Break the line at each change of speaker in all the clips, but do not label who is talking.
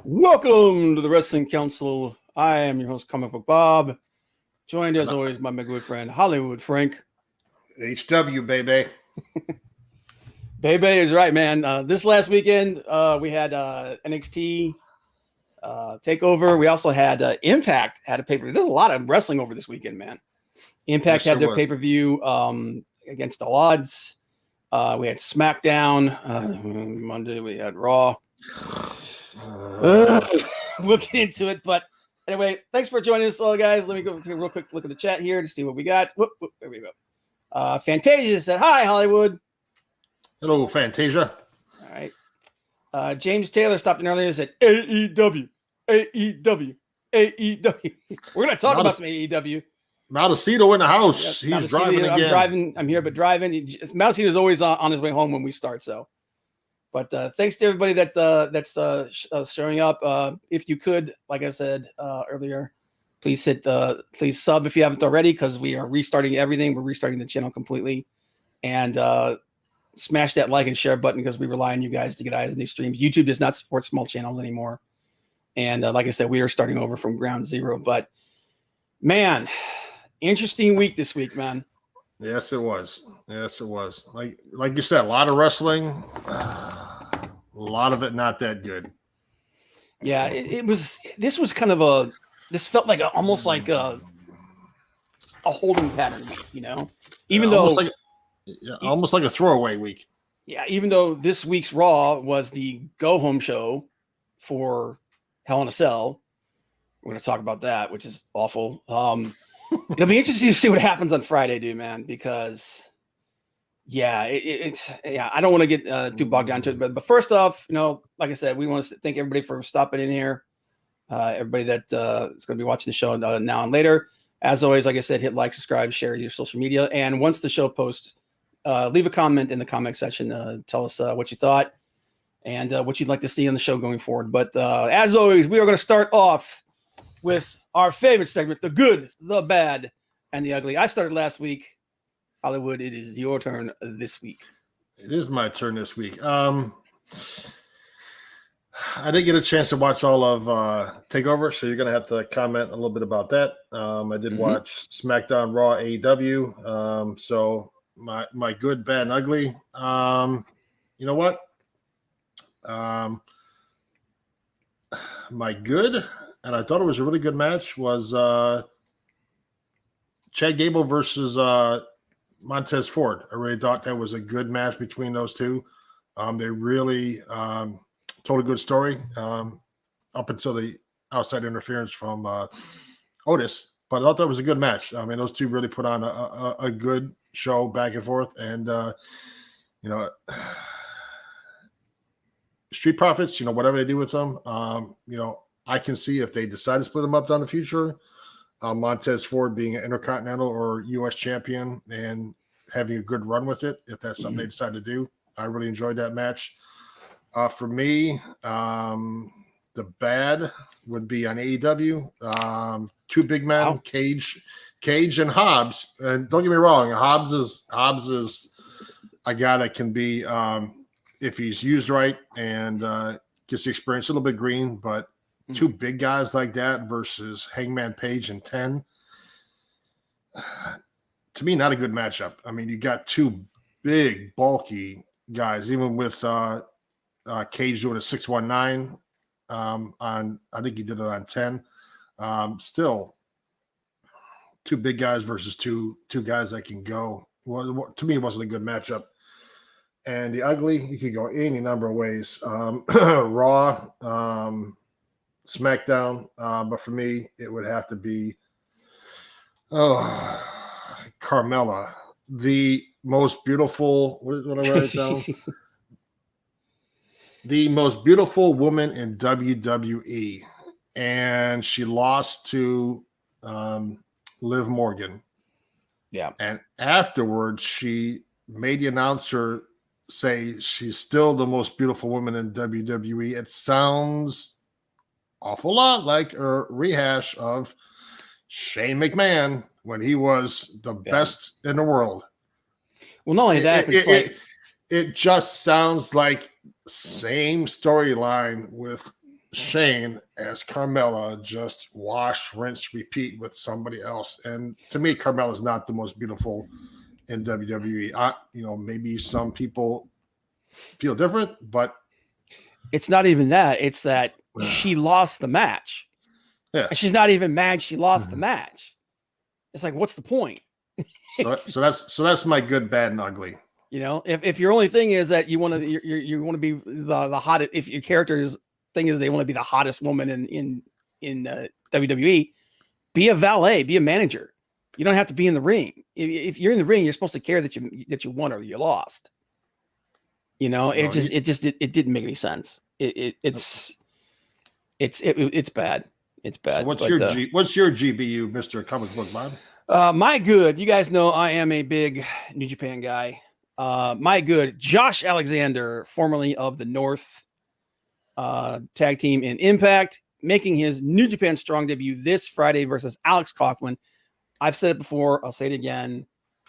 Welcome to the Wrestling Council. I am your host, Comic Book Bob, joined as always by my good friend Hollywood Frank.
HW, baby.
Bebe is right, man. This last weekend, we had NXT Takeover. We also had Impact had a pay-per-view. There's a lot of wrestling over this weekend, man. Impact had their pay-per-view against All Odds. We had SmackDown. Monday we had Raw. We'll get into it, but anyway, thanks for joining us all, guys. Let me go take a real quick look at the chat here to see what we got. Whoop, there we go. Fantasia said, hi, Hollywood.
Hello, Fantasia.
All right. James Taylor stopped in earlier and said, AEW. We're going to talk about some AEW.
Maldacito in the house.
Yes,
he's driving again.
I'm here, but driving. Maldacito is always on his way home when we start, so. But thanks to everybody that's showing up. If you could, like I said earlier, please please sub if you haven't already, because we are restarting everything. We're restarting the channel completely, and smash that like and share button because we rely on you guys to get eyes on these streams. YouTube does not support small channels anymore, and like I said, we are starting over from ground zero. But man, interesting week this week, man.
Yes, it was. Yes, it was. Like you said, a lot of wrestling. A lot of it not that good.
Yeah, it was. This was kind of this felt like almost like a holding pattern, you know. Even though
almost like a throwaway week.
Yeah, even though this week's Raw was the go home show for Hell in a Cell, we're going to talk about that, which is awful. It'll be interesting to see what happens on Friday, dude, man, because it's I don't want to get too bogged down to it, but first off, like I said, we want to thank everybody for stopping in here. Everybody that is going to be watching the show now and later. As always, like I said, hit like, subscribe, share your social media, and once the show posts, leave a comment in the comment section. Tell us what you thought and what you'd like to see on the show going forward. But as always, we are going to start off with our favorite segment, the good, the bad, and the ugly. I started last week. Hollywood, it is your turn this week.
It is my turn this week. I didn't get a chance to watch all of Takeover, so you're going to have to comment a little bit about that. I did watch SmackDown, Raw, AEW. So my good, bad, and ugly. You know what? My good, and I thought it was a really good match, was Chad Gable versus Montez Ford. I really thought that was a good match between those two. They really told a good story up until the outside interference from Otis. But I thought that was a good match. I mean, those two really put on a good show back and forth. And, Street Profits, whatever they do with them, I can see if they decide to split them up down the future, Montez Ford being an Intercontinental or U.S. champion and having a good run with it, if that's something they decide to do. I really enjoyed that match. For me, the bad would be on AEW. Two big men, Cage and Hobbs. And don't get me wrong, Hobbs is a guy that can be, if he's used right and gets the experience, a little bit green, but two big guys like that versus Hangman Page and 10. To me, not a good matchup. I mean, you got two big, bulky guys, even with Cage doing a 619 on, I think he did it on 10. Still, two big guys versus two guys that can go. Well, to me, it wasn't a good matchup. And the ugly, you could go any number of ways. Raw, SmackDown, but for me, it would have to be Carmella, the most beautiful. What I write down? The most beautiful woman in WWE, and she lost to Liv Morgan.
Yeah,
and afterwards, she made the announcer say she's still the most beautiful woman in WWE. It sounds awful lot like a rehash of Shane McMahon when he was the best in the world.
Well, not only that,
it just sounds like same storyline with Shane as Carmella just wash, rinse, repeat with somebody else. And to me, Carmella is not the most beautiful in WWE. Maybe some people feel different, but
it's not even that. It's that she lost the match.
Yeah.
And she's not even mad she lost the match. It's like, what's the point?
So that's my good, bad, and ugly.
If your only thing is that you want to be the hottest, if your character's thing is they want to be the hottest woman in WWE, be a valet, be a manager. You don't have to be in the ring. If you're in the ring, you're supposed to care that you won or you lost. It didn't make any sense. It's bad. It's bad.
So what's your GBU, Mr. Comic Book Bob?
My good. You guys know I am a big New Japan guy. My good, Josh Alexander, formerly of the North tag team in Impact, making his New Japan Strong debut this Friday versus Alex Coughlin. I've said it before. I'll say it again.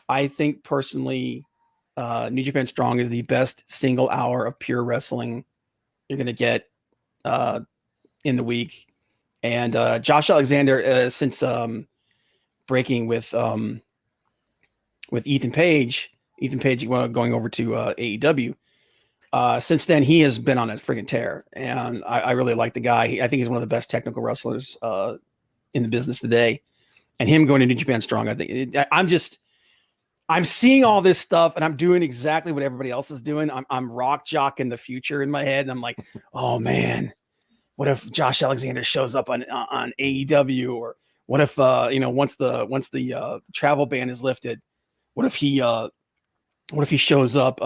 I think personally, New Japan Strong is the best single hour of pure wrestling you're going to get in the week. And Josh Alexander, since breaking with Ethan Page going over to AEW, since then he has been on a friggin' tear, and I really like the guy. I think he's one of the best technical wrestlers in the business today. And him going to New Japan Strong, I think I'm seeing all this stuff, and I'm doing exactly what everybody else is doing. I'm rock jock in the future in my head, and I'm like, oh man, what if Josh Alexander shows up on AEW, or what if once the travel ban is lifted, what if he shows up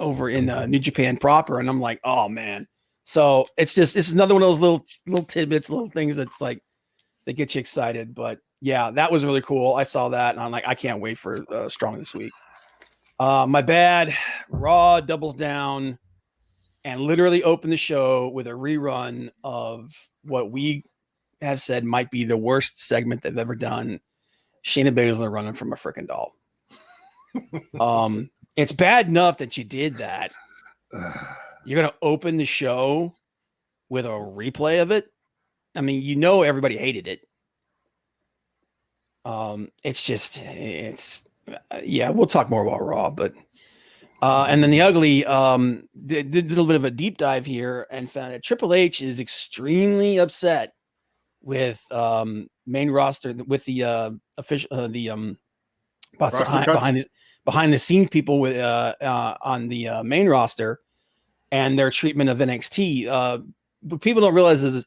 over in New Japan proper? And I'm like, oh man. So it's another one of those little tidbits, little things that's like that get you excited. But yeah, that was really cool. I saw that, and I'm like, I can't wait for Strong this week. My bad. Raw doubles down and literally opened the show with a rerun of what we have said might be the worst segment they've ever done. Shayna Baszler running from a freaking doll. It's bad enough that you did that. You're going to open the show with a replay of it. I mean, everybody hated it. We'll talk more about Raw, but and then the ugly did a little bit of a deep dive here and found that Triple H is extremely upset with main roster, with the official behind the scenes people with on the main roster and their treatment of NXT. What people don't realize is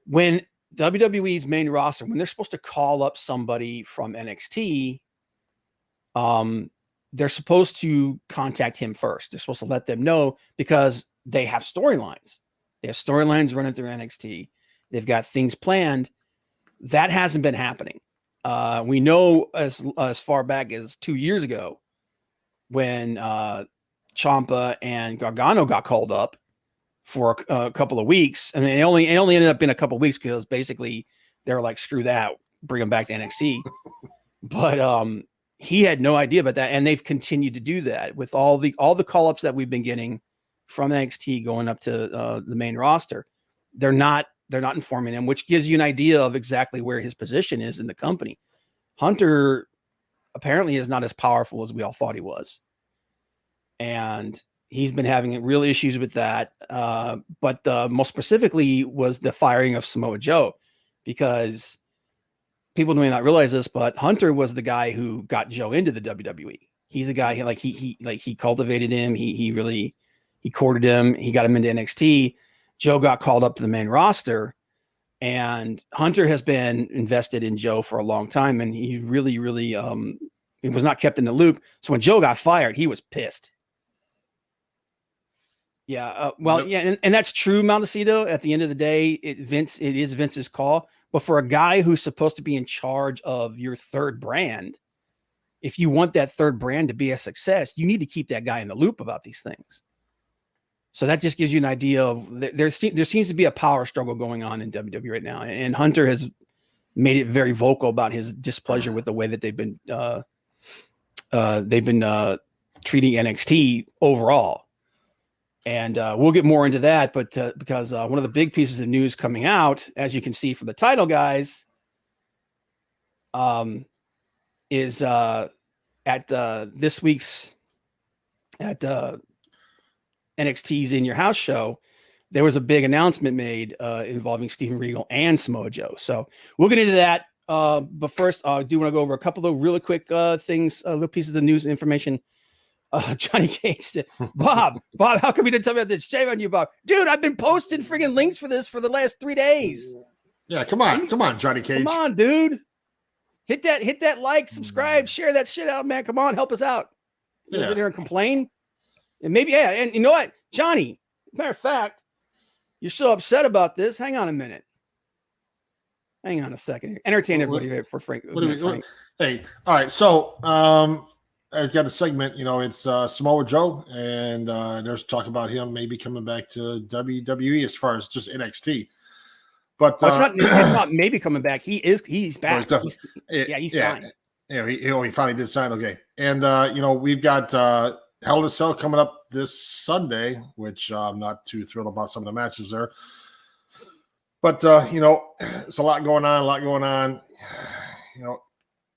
when WWE's main roster, when they're supposed to call up somebody from NXT, they're supposed to contact him first. They're supposed to let them know because they have storylines. They have storylines running through NXT. They've got things planned. That hasn't been happening. We know as far back as 2 years ago when Ciampa and Gargano got called up for a couple of weeks. I mean, it only ended up being a couple of weeks because basically they were like, screw that, bring them back to NXT. But he had no idea about that, and they've continued to do that with all the call-ups that we've been getting from NXT going up to the main roster. They're not informing him, which gives you an idea of exactly where his position is in the company. Hunter apparently is not as powerful as we all thought he was. And he's been having real issues with that. But most specifically was the firing of Samoa Joe, because people may not realize this, but Hunter was the guy who got Joe into the WWE. He's the guy he cultivated him. He courted him. He got him into NXT. Joe got called up to the main roster, and Hunter has been invested in Joe for a long time. And he really, he was not kept in the loop. So when Joe got fired, he was pissed. Yeah. And that's true, Montecito. At the end of the day, it is Vince's call. But for a guy who's supposed to be in charge of your third brand, if you want that third brand to be a success, you need to keep that guy in the loop about these things. So that just gives you an idea of there seems to be a power struggle going on in WWE right now. And Hunter has made it very vocal about his displeasure with the way that they've been treating NXT overall. And we'll get more into that, but because one of the big pieces of news coming out, as you can see from the title, guys, is at this week's at NXT's In Your House show, there was a big announcement made involving Steven Regal and Samoa Joe. So we'll get into that. But first, I do want to go over a couple of really quick things, little pieces of news and information. Johnny Cage said, Bob, how come you didn't tell me about this? Shame on you, Bob. Dude, I've been posting friggin' links for this for the last 3 days.
Yeah, come on, Johnny Cage.
Come on, dude. Hit that like, subscribe, share that shit out, man. Come on, help us out. You sit here and complain. And maybe, yeah, and you know what, Johnny, matter of fact, you're so upset about this. Hang on a minute. Hang on a second. Entertain everybody for Frank.
Hey, all right. So, I've got a segment, it's Samoa Joe, and there's talk about him maybe coming back to WWE as far as just NXT. But
it's not maybe coming back. He's back. He's signed.
He finally did sign. Okay. And we've got Hell in a Cell coming up this Sunday, which I'm not too thrilled about some of the matches there. But it's a lot going on.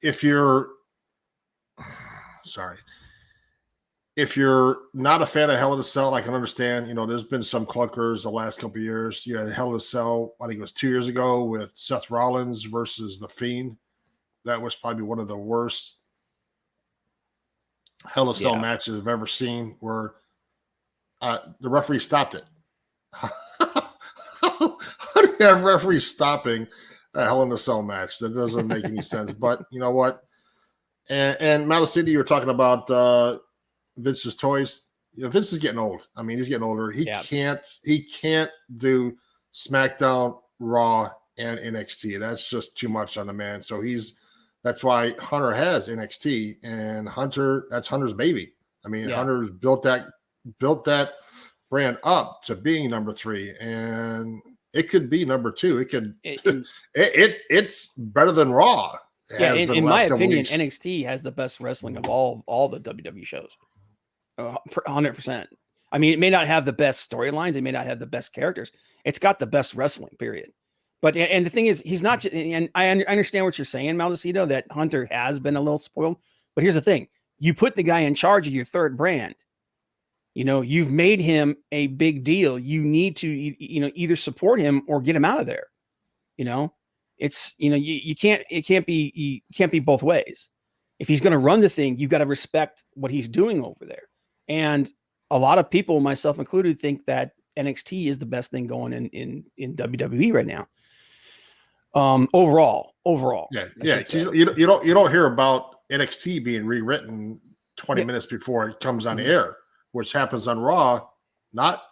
If you're not a fan of Hell in a Cell, I can understand. There's been some clunkers the last couple of years. You had Hell in a Cell, I think it was 2 years ago, with Seth Rollins versus The Fiend. That was probably one of the worst Hell in a Cell matches I've ever seen, where the referee stopped it. How do you have referees stopping a Hell in a Cell match? That doesn't make any sense. But you know what? And Metal City, you were talking about Vince's toys. Vince is getting old. I mean, he's getting older. He can't do SmackDown, Raw, and NXT. That's just too much on the man. So that's why Hunter has NXT, and that's Hunter's baby. I mean, Hunter's built that brand up to being number 3, and it could be number 2. It's better than Raw.
Yeah, in my opinion, NXT has the best wrestling of all the WWE shows. 100%. I mean, it may not have the best storylines, it may not have the best characters. It's got the best wrestling, period. But and the thing is, he's not. And I understand what you're saying, Maldacito, that Hunter has been a little spoiled. But here's the thing: you put the guy in charge of your third brand. You've made him a big deal. You need to, either support him or get him out of there. It's you can't. It can't be both ways. If he's going to run the thing, you've got to respect what he's doing over there. And a lot of people, myself included, think that NXT is the best thing going in WWE right now. Overall.
Yeah. You don't hear about NXT being rewritten 20 minutes before it comes on the air, which happens on Raw, not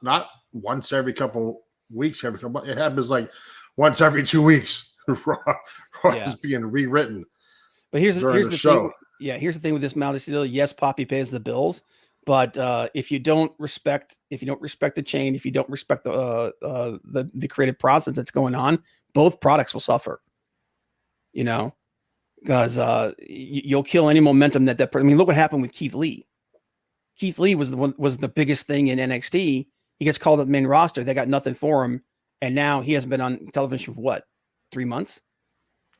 once every couple weeks. It happens like once every 2 weeks. Raw is being rewritten.
But here's the show. Thing. Yeah, here's the thing with this Maldacito. Yes, Poppy pays the bills, but if you don't respect the chain, if you don't respect the creative process that's going on, both products will suffer. Because you'll kill any momentum that. I mean, look what happened with Keith Lee. Keith Lee was the biggest thing in NXT. He gets called up the main roster. They got nothing for him, and now he hasn't been on television for what, 3 months?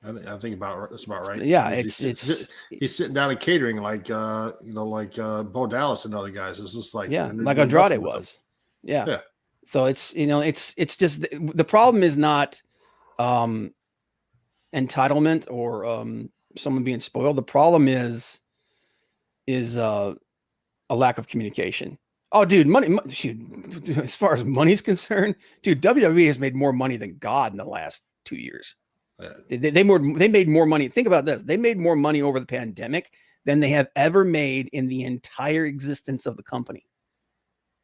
I think that's about right.
Yeah,
he's sitting down and catering like Bo Dallas and other guys. It's just like
like Andrade was. Yeah. So it's just the problem is not entitlement or someone being spoiled. The problem is a lack of communication. Oh, dude, money. As far as money's concerned, dude, WWE has made more money than God in the last 2 years. They made more money. Think about this. They made more money over the pandemic than they have ever made in the entire existence of the company.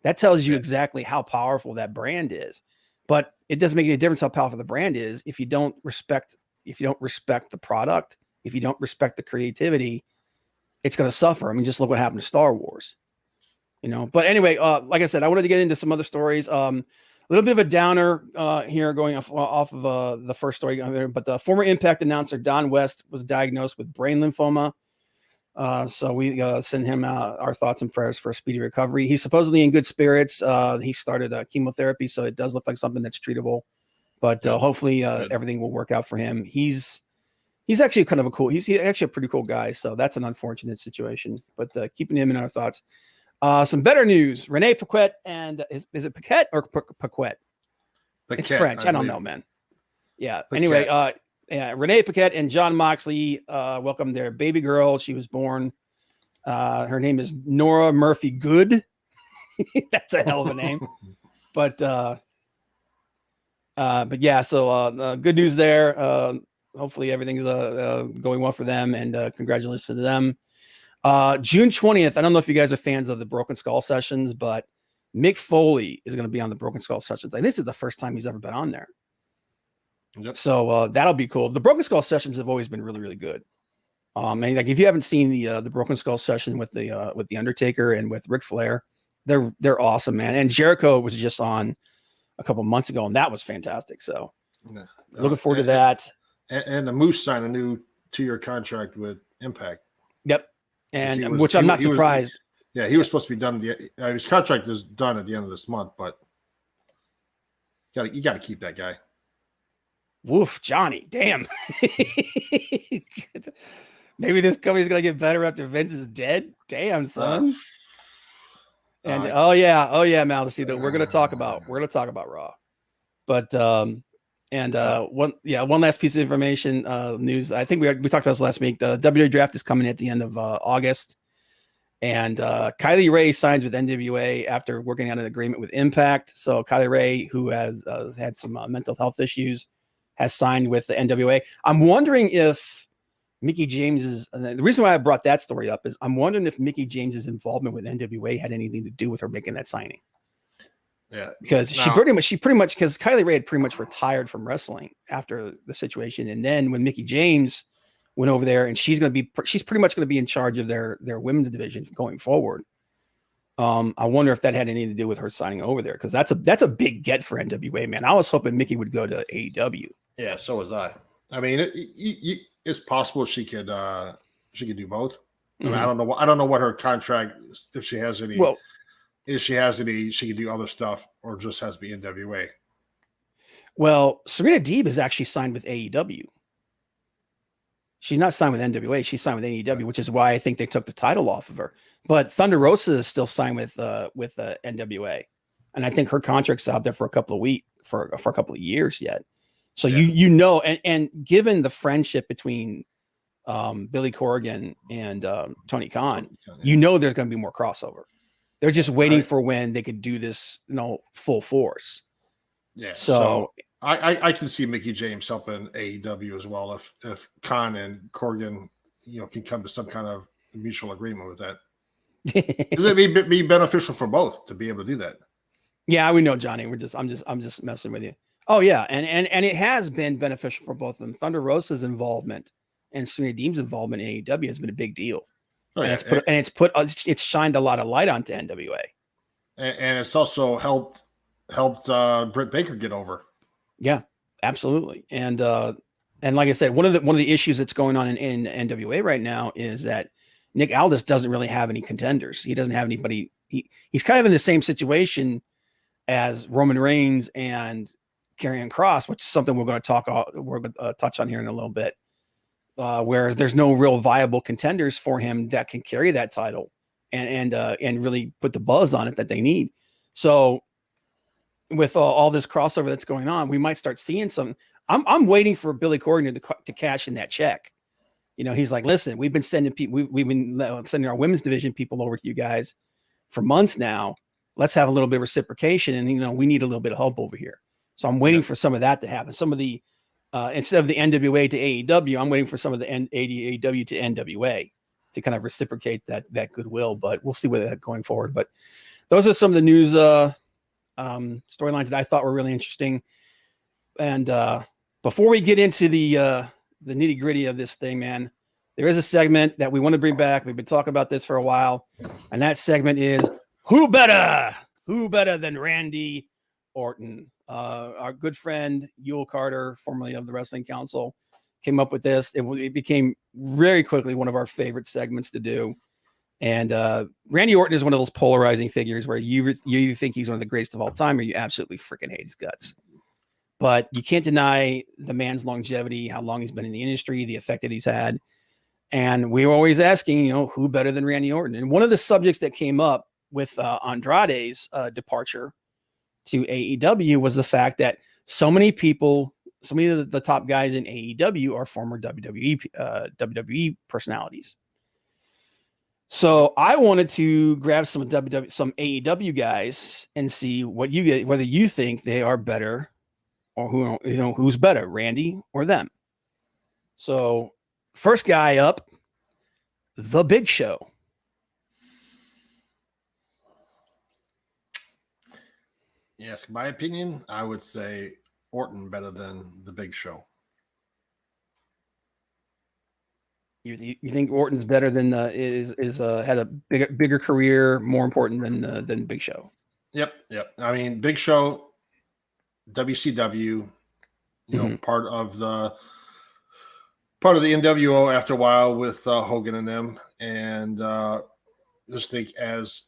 That tells you exactly how powerful that brand is. But it doesn't make any difference how powerful the brand is if you don't respect the product, if you don't respect the creativity, it's going to suffer. I mean, just look what happened to Star Wars. But anyway, like I said, I wanted to get into some other stories. A little bit of a downer here going off of the first story. But the former Impact announcer Don West was diagnosed with brain lymphoma. So we send him our thoughts and prayers for a speedy recovery. He's supposedly in good spirits. He started chemotherapy, so it does look like something that's treatable. But hopefully everything will work out for him. He's actually kind of he's actually a pretty cool guy. So that's an unfortunate situation. But keeping him in our thoughts. Some better news. Renee Paquette and is it Paquette or Paquette? It's French. I don't know, man. Yeah. Paquette. Anyway, Renee Paquette and John Moxley welcomed their baby girl. She was born. Her name is Nora Murphy Good. That's a hell of a name. But yeah, so good news there. Hopefully everything's going well for them, and congratulations to them. June 20th. I don't know if you guys are fans of the Broken Skull sessions, but Mick Foley is going to be on the Broken Skull sessions. This is the first time he's ever been on there. Yep. So that'll be cool. The Broken Skull sessions have always been really, really good. And like if you haven't seen the Broken Skull session with the Undertaker and with Ric Flair, they're awesome, man. And Jericho was just on a couple months ago, and that was fantastic. So looking forward to that.
And the Moose signed a new 2-year contract with Impact.
Yep. And which I'm not surprised.
He was supposed to be done. His contract is done at the end of this month, but you got to keep that guy.
Woof, Johnny. Damn. Maybe this company's going to get better after Vince is dead. Damn, son. And oh yeah, Mal. See that we're going to talk about Raw. But one last piece of information, news. I think we talked about this last week. The WWE draft is coming at the end of August, and Kylie Ray signs with NWA after working out an agreement with Impact. So Kylie Ray, who has had some mental health issues, has signed with the NWA. I'm wondering if Mickie James's, the reason why I brought that story up is I'm wondering if Mickie James's involvement with NWA had anything to do with her making that signing. Yeah, because she pretty much because Kylie Ray had pretty much retired from wrestling after the situation, and then when Mickie James went over there, and she's pretty much going to be in charge of their women's division going forward. I wonder if that had anything to do with her signing over there, because that's a big get for NWA, man. I was hoping Mickie would go to AEW.
Yeah, so was I. I mean, it's possible she could do both. I mean, I don't know what her contract, if she has any. Well, if she has any, she can do other stuff, or just has to be NWA.
Well, Serena Deeb is actually signed with AEW. She's not signed with NWA. She's signed with AEW, which is why I think they took the title off of her. But Thunder Rosa is still signed with NWA, and I think her contract's out there for a couple of weeks, for a couple of years yet. So you know, and given the friendship between Billy Corgan and Tony Khan, you know there's going to be more crossover. They're just waiting for when they could do this, full force.
Yeah. So I can see Mickie James helping AEW as well if Khan and Corgan, can come to some kind of mutual agreement with that. Does it be beneficial for both to be able to do that?
Yeah, we know, Johnny. I'm just messing with you. Oh yeah, and it has been beneficial for both of them. Thunder Rosa's involvement and Serena Deeb's involvement in AEW has been a big deal. Oh, yeah. It's shined a lot of light onto NWA,
and it's also helped Britt Baker get over.
Yeah, absolutely. And like I said, one of the issues that's going on in NWA right now is that Nick Aldis doesn't really have any contenders. He doesn't have anybody. He's kind of in the same situation as Roman Reigns and Karrion Kross, which is something we're going to touch on here in a little bit. Whereas there's no real viable contenders for him that can carry that title and really put the buzz on it that they need. So with all this crossover that's going on, we might start seeing some. I'm waiting for Billy Corgan to cash in that check. He's like, listen, we've been sending people, we've been sending our women's division people over to you guys for months now. Let's have a little bit of reciprocation, and we need a little bit of help over here. So I'm waiting for some of that to happen. Some of the instead of the NWA to AEW, I'm waiting for some of the AEW to NWA to kind of reciprocate that goodwill. But we'll see where that going forward. But those are some of the news storylines that I thought were really interesting. And before we get into the nitty gritty of this thing, man, there is a segment that we want to bring back. We've been talking about this for a while, and that segment is Who better than Randy Orton? Our good friend Yul Carter, formerly of the Wrestling Council, came up with this. It became very quickly one of our favorite segments to do. And Randy Orton is one of those polarizing figures where you think he's one of the greatest of all time, or you absolutely freaking hate his guts. But you can't deny the man's longevity, how long he's been in the industry, the effect that he's had. And we were always asking, who better than Randy Orton? And one of the subjects that came up with Andrade's departure to AEW was the fact that so many of the top guys in AEW are former WWE personalities. So I wanted to grab some AEW guys and see whether you think they are better, or who's better, Randy or them. So first guy up, The Big Show.
Yes, my opinion, I would say Orton better than The Big Show.
You think Orton's better than had a bigger career, more important than Big Show?
Yep. I mean, Big Show, WCW, part of the NWO after a while with Hogan and them, and just think as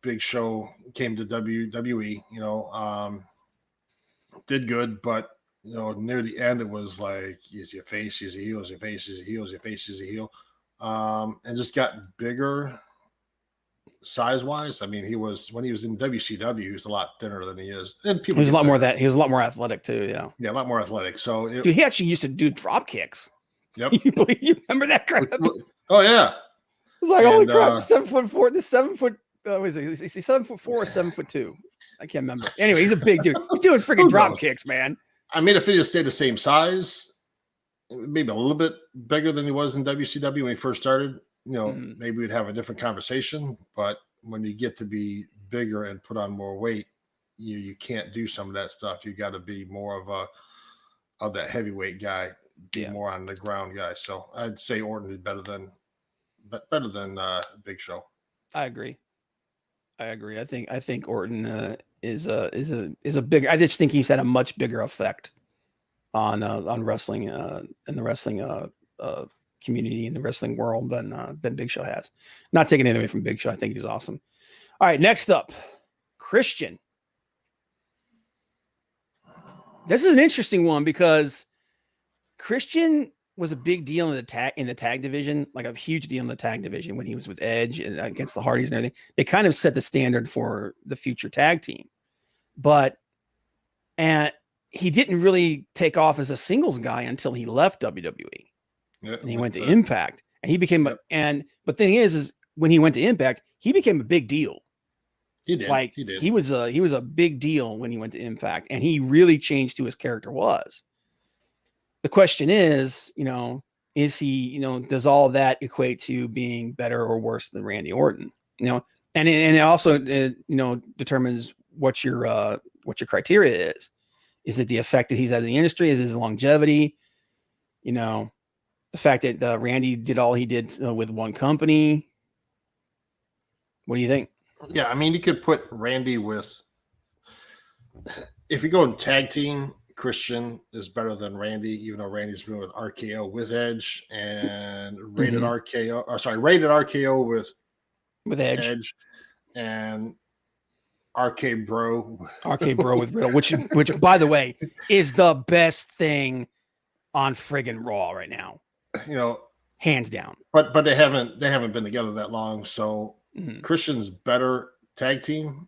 Big Show came to WWE, did good, but near the end it was like he's your face, he's a heel, he's your face, he's a heel, he's your face, he's a heel, and just got bigger size wise. I mean, when he was in WCW, he was a lot thinner than he is, and
He was a lot more athletic too. Yeah,
a lot more athletic. So
dude, he actually used to do drop kicks.
Yep,
you remember that crap?
Oh yeah,
it's like, holy crap, 7'4", the 7 foot. Is he 7'4" or 7'2"? I can't remember. Anyway, he's a big dude. He's doing freaking drop kicks, man.
I mean, if he just stayed the same size, maybe a little bit bigger than he was in WCW when he first started, maybe we'd have a different conversation. But when you get to be bigger and put on more weight, you can't do some of that stuff. You got to be more of that heavyweight guy, be more on the ground guy. So I'd say Orton is better than Big Show.
I agree. I think Orton is a bigger. I just think he's had a much bigger effect on wrestling in the wrestling community in the wrestling world than Big Show has. Not taking anything away from Big Show. I think he's awesome. All right, next up, Christian. This is an interesting one because Christian was a big deal in the tag division, like a huge deal in the tag division when he was with Edge and against the Hardys and everything. They kind of set the standard for the future tag team, and he didn't really take off as a singles guy until he left WWE. Yeah, and he went to Impact, and he became but the thing is when he went to Impact, he became a big deal.
He did.
He was a big deal when he went to Impact, and he really changed who his character was. The question is, is he, does all of that equate to being better or worse than Randy Orton? And it also, determines what your criteria is. Is it the effect that he's had in the industry? Is it his longevity? The fact that Randy did all he did with one company. What do you think?
Yeah, I mean, you could put Randy if you go in tag team, Christian is better than Randy, even though Randy's been with RKO with Edge and rated RKO with Edge and RK Bro
with Riddle, which by the way is the best thing on friggin' Raw right now, hands down.
But they haven't been together that long, so Christian's better tag team.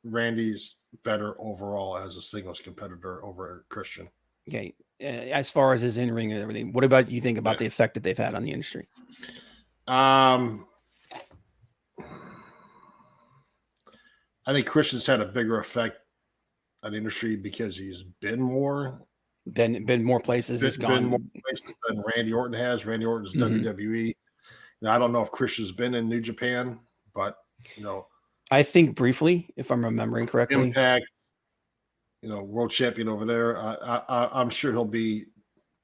Randy's better overall as a singles competitor over Christian.
Okay, as far as his in-ring and everything, what about you think about the effect that they've had on the industry?
I think Christian's had a bigger effect on the industry because he's been more
places.
He's been more places than Randy Orton has. Randy Orton's WWE. I don't know if Christian's been in New Japan, but
I think briefly, if I'm remembering correctly.
Impact, world champion over there. I'm sure he'll be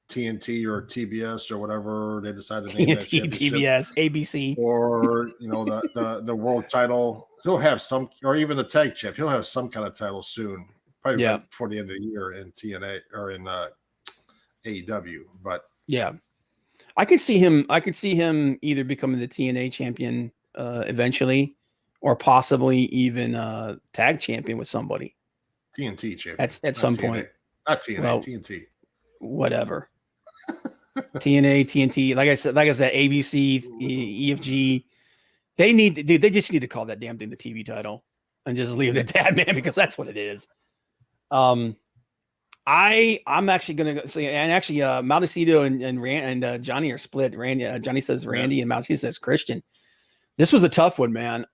TNT or TBS or whatever they decide to name that championship.
TBS, ABC,
or the world title. He'll have some, or even the tag champ. He'll have some kind of title soon, probably right before the end of the year in TNA or in AEW. But
yeah, I could see him either becoming the TNA champion eventually, or possibly even tag champion with somebody
TNT champion
at some point.
Not TNA,
Well,
TNT.
Whatever. TNA, TNT, like I said, ABC, EFG. They just need to call that damn thing the TV title and just leave it at that, man, because that's what it is. I'm actually gonna say, and actually, Maldacito and Johnny are split. Randy, Johnny says Randy, and Maldacito says Christian. This was a tough one, man.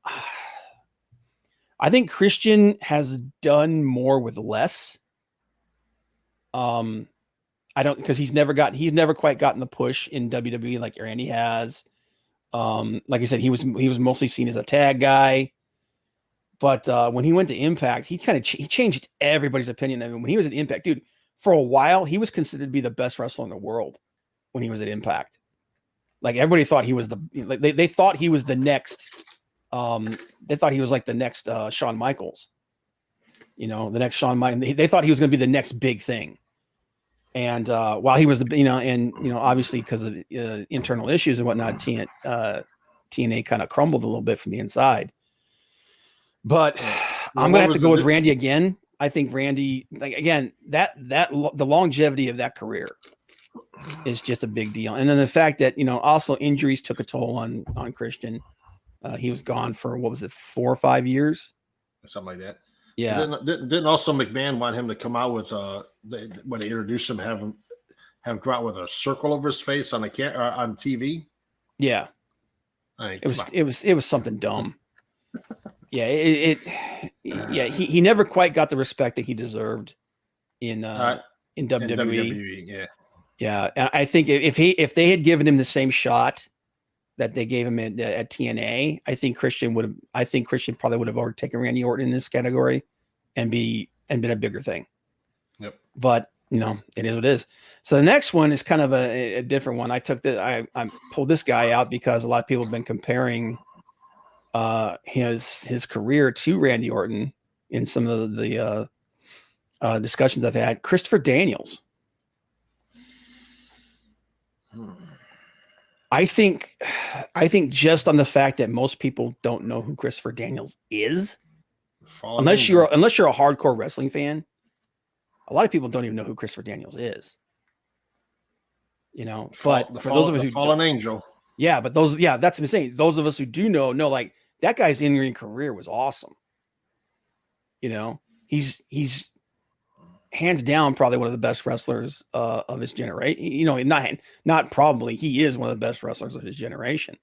I think Christian has done more with less. I don't, because he's never quite gotten the push in WWE like Randy has. Like I said, he was mostly seen as a tag guy. But when he went to Impact, he kind of he changed everybody's opinion. I mean, when he was at Impact, dude, for a while, he was considered to be the best wrestler in the world when he was at Impact. Like everybody thought he was they thought he was the next. They thought he was like the next Shawn Michaels. The next Shawn Michaels. They thought he was going to be the next big thing. And while he was obviously because of internal issues and whatnot, TNA kind of crumbled a little bit from the inside. But I'm gonna have to go with Randy again. I think Randy, like again, that the longevity of that career is just a big deal. And then the fact that also injuries took a toll on Christian. He was gone for 4 or 5 years,
something like that.
Yeah.
Didn't also McMahon want him to come out with when they introduced him, have him come out with a circle over his face on on TV?
Yeah. It was something dumb. Yeah, he never quite got the respect that he deserved in WWE.
In WWE,
yeah. And I think if they had given him the same shot that they gave him at TNA, I think Christian probably would have already taken Randy Orton in this category and been a bigger thing.
Yep.
But it is what it is. So the next one is kind of a different one. I pulled this guy out because a lot of people have been comparing his career to Randy Orton in some of the discussions I've had. Christopher Daniels. I think just on the fact that most people don't know who Christopher Daniels is, unless you're a hardcore wrestling fan, a lot of people don't even know who Christopher Daniels is. But for those of us who
fallen angel,
but that's what I'm saying. Those of us who do know like that guy's in-ring career was awesome. He's hands down probably one of the best wrestlers of his generation. Not probably, he is one of the best wrestlers of his generation.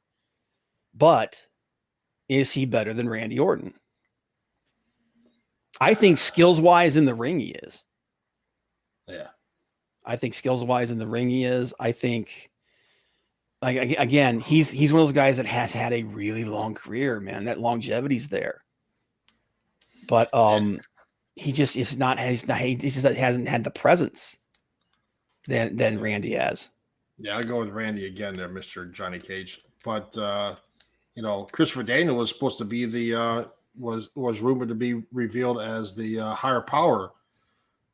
But is he better than Randy Orton? I think skills-wise in the ring he is.
Yeah.
I think skills-wise in the ring he is. I think, like, again, he's one of those guys that has had a really long career, man. That longevity's there. But he just is not. He just hasn't had the presence than Randy has.
Yeah, I go with Randy again there, Mr. Johnny Cage. But Christopher Daniel was supposed to be was rumored to be revealed as the higher power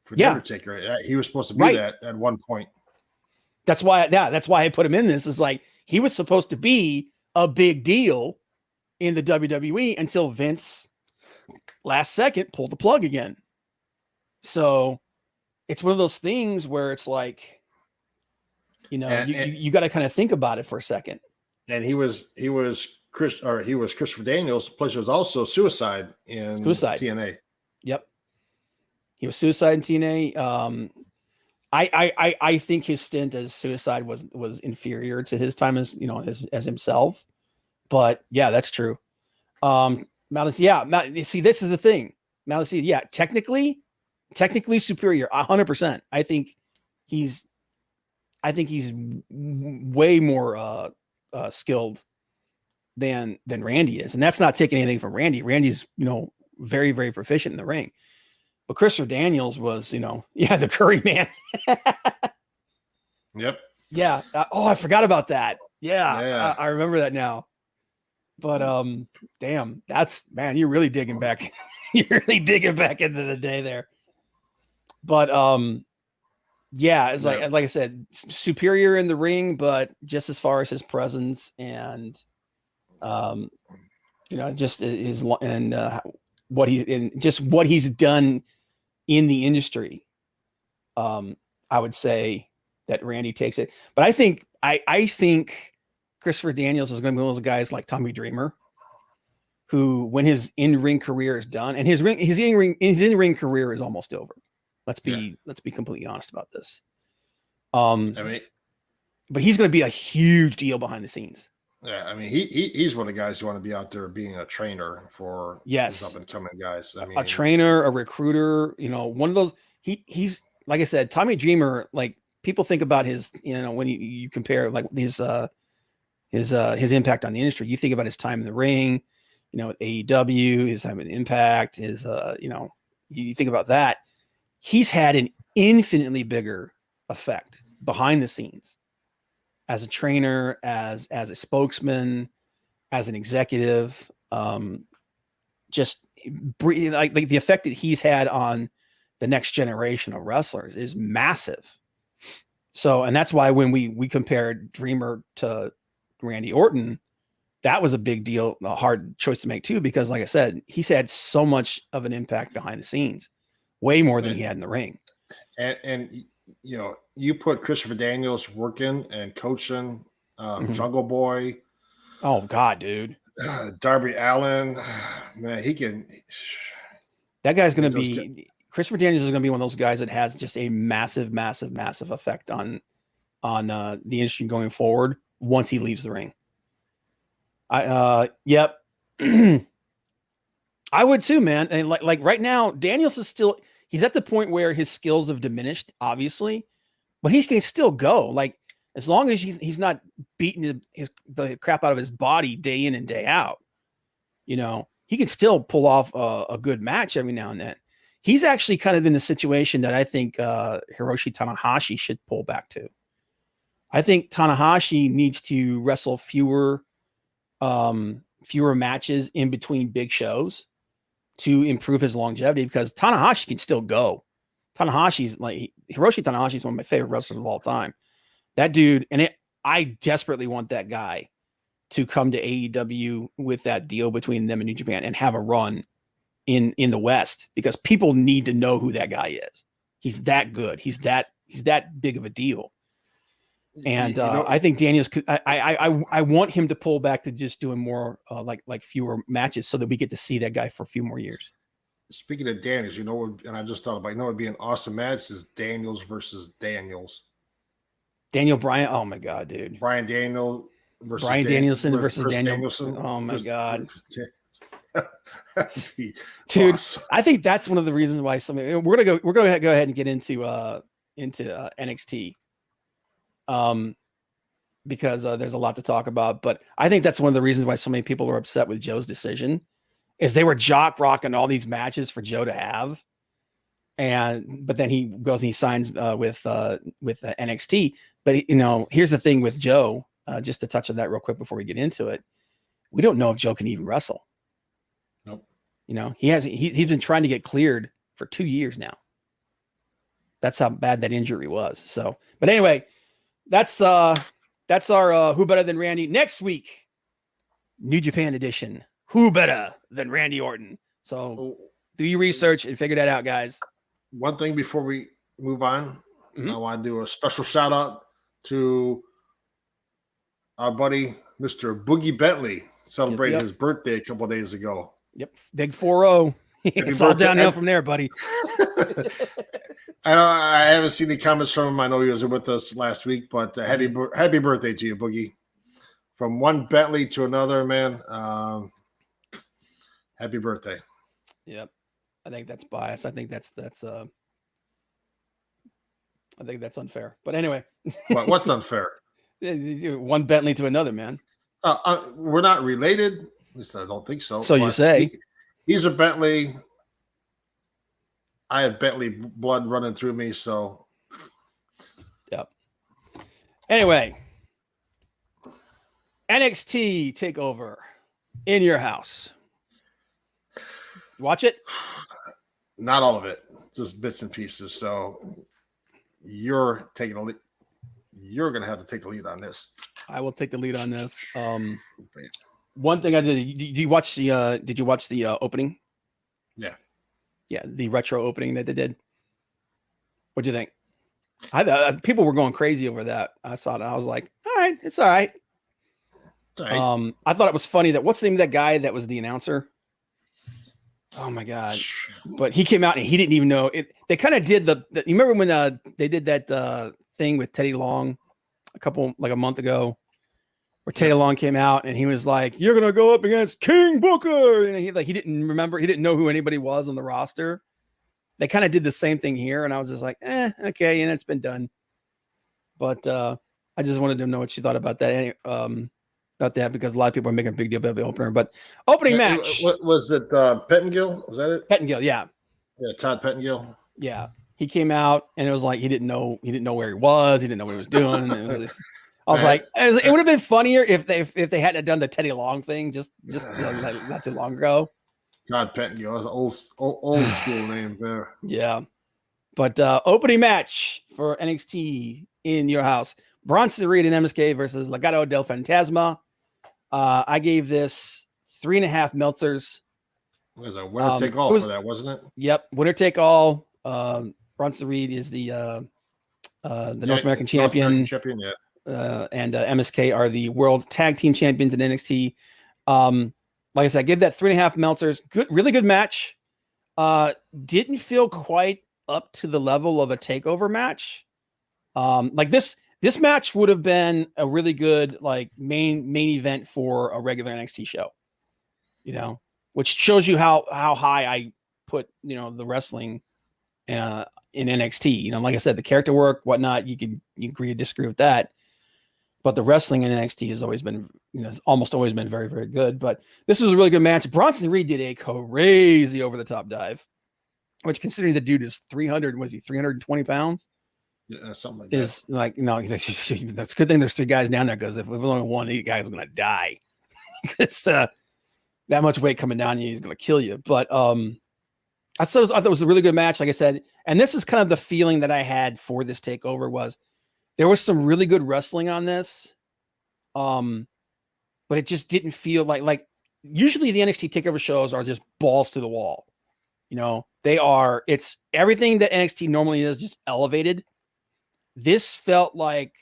for the Undertaker. He was supposed to be that at one point.
That's why I put him in this. Is like he was supposed to be a big deal in the WWE until Vince last second pulled the plug again. So it's one of those things where it's like, you got to kind of think about it for a second.
And he was Christopher Daniels. Plus, it was also Suicide in TNA.
Yep, he was Suicide in TNA. I think his stint as Suicide was inferior to his time as as himself. But yeah, that's true. See, this is the thing. Malice, technically superior, 100%. I think he's way more skilled than Randy is, and that's not taking anything from Randy. Randy's very, very proficient in the ring, but Christopher Daniels was the Curry Man.
Yep.
Yeah. I forgot about that. Yeah. I remember that now. But damn, you're really digging back. You're really digging back into the day there. But Yeah, it's like I said, superior in the ring, but just as far as his presence and just his and what he's done in the industry. I would say that Randy takes it, but I think Christopher Daniels is going to be one of those guys like Tommy Dreamer, who, when his in-ring career is done, and his in-ring career is almost over. Let's be completely honest about this. But he's going to be a huge deal behind the scenes.
Yeah, I mean, he's one of the guys who want to be out there being a trainer for these up and coming guys. I mean,
a trainer, a recruiter, one of those. He's like I said, Tommy Dreamer. Like, people think about his, when you compare like his impact on the industry, you think about his time in the ring, AEW, his time in Impact, his you think about that. He's had an infinitely bigger effect behind the scenes as a trainer, as a spokesman, as an executive. Just like the effect that he's had on the next generation of wrestlers is massive. So, and that's why when we compared Dreamer to Randy Orton, that was a big deal, a hard choice to make too, because like I said, he's had so much of an impact behind the scenes, way more than he had in the ring.
And you put Christopher Daniels working and coaching, Jungle Boy.
Oh God, dude.
Darby Allin, man, he can.
That guy's going to be Christopher Daniels is going to be one of those guys that has just a massive, massive, massive effect on the industry going forward once he leaves the ring. Yep. I would too, man. And like right now, Daniels is he's at the point where his skills have diminished, obviously, but he can still go. Like, as long as he's not beating the crap out of his body day in and day out, he can still pull off a good match every now and then. He's actually kind of in the situation that I think Hiroshi Tanahashi should pull back to. I think Tanahashi needs to wrestle fewer matches in between big shows to improve his longevity, because Tanahashi can still go. Hiroshi Tanahashi is one of my favorite wrestlers of all time. That dude, I desperately want that guy to come to AEW with that deal between them and New Japan and have a run in the West, because people need to know who that guy is. He's that good. He's that big of a deal. And I think Daniels could. I want him to pull back to just doing more like fewer matches, so that we get to see that guy for a few more years.
Speaking of Daniels, and I just thought about, it'd be an awesome match is Daniels versus Daniels.
Daniel Bryan. Oh my God, dude.
Bryan Daniel versus
Bryan Danielson versus Daniel.
Danielson.
Oh my God.
Dude,
awesome. I think that's one of the reasons why we're gonna go ahead and get into NXT. Because there's a lot to talk about, but I think that's one of the reasons why so many people are upset with Joe's decision, is they were jock rocking all these matches for Joe to have. But then he goes and he signs with NXT. But here's the thing with Joe, just to touch on that real quick before we get into it. We don't know if Joe can even wrestle.
Nope.
He's been trying to get cleared for 2 years now. That's how bad that injury was. So, but anyway, that's our Who Better Than Randy. Next week, New Japan edition. Who better than Randy Orton? So do your research and figure that out, guys.
One thing before we move on, I want to do a special shout out to our buddy, Mr. Boogie Bentley, celebrated his birthday a couple of days ago.
Yep. Big 4-0. It's all downhill from there, buddy.
I haven't seen any comments from him. I know he was with us last week, but happy birthday to you, Boogie. From one Bentley to another, man. Happy birthday.
Yep. I think that's biased. I think that's unfair. But anyway.
What's unfair?
One Bentley to another, man.
We're not related. At least I don't think so.
So you say.
He's a Bentley. I have Bentley blood running through me, so.
Yep. Anyway. NXT Takeover in your house. Watch it?
Not all of it. Just bits and pieces. So you're taking the lead. You're going to have to take the lead on this.
I will take the lead on this. One thing I did. Did you watch the? Did you watch the opening?
Yeah.
Yeah, the retro opening that they did. What'd you think? People were going crazy over that. I saw it. I was like, all right, it's all right.
All right.
I thought it was funny that what's the name of that guy that was the announcer? Oh my god! But he came out and he didn't even know it. They kind of did the. You remember when they did that thing with Teddy Long a month ago, where Teddy Long came out and he was like, "You're gonna go up against King Booker," and he didn't remember. He didn't know who anybody was on the roster. They kind of did the same thing here, and I was just like, okay, and it's been done. But I just wanted to know what you thought about that. About that, because a lot of people are making a big deal about the opener. But opening match.
What was it? Pettengill? Was that it?
Pettengill, yeah.
Yeah, Todd Pettengill.
Yeah. He came out and it was like he didn't know where he was. He didn't know what he was doing. I was like, it would have been funnier if they hadn't done the Teddy Long thing just not too long ago.
Todd Pettengill. That's an old school name there.
Yeah. But opening match for NXT in your house. Bronson Reed and MSK versus Legado del Fantasma. I gave this 3.5 Meltzers.
It was a winner take all for that, wasn't it?
Yep, winner take all. Bronson Reed is the North American champion.
Yeah.
And MSK are the World Tag Team Champions in NXT. Like I said, I gave that 3.5 Meltzers. Good, really good match. Didn't feel quite up to the level of a takeover match. Like this match would have been a really good main event for a regular NXT show, which shows you how high I put the wrestling in NXT. Like I said, the character work, whatnot, you agree or disagree with that, but the wrestling in NXT has always been it's almost always been very, very good. But this was a really good match. Bronson Reed did a crazy over the top dive, which, considering the dude is 320 pounds.
Yeah, something like
is that. Like, that's a good thing there's 3 guys down there, because if there's only one, 8 guys are going to die. It's that much weight coming down you, he's going to kill you. But I thought it was a really good match, like I said. And this is kind of the feeling that I had for this takeover, was there was some really good wrestling on this. But it just didn't feel like usually the NXT takeover shows are just balls to the wall. It's everything that NXT normally is, just elevated. This felt like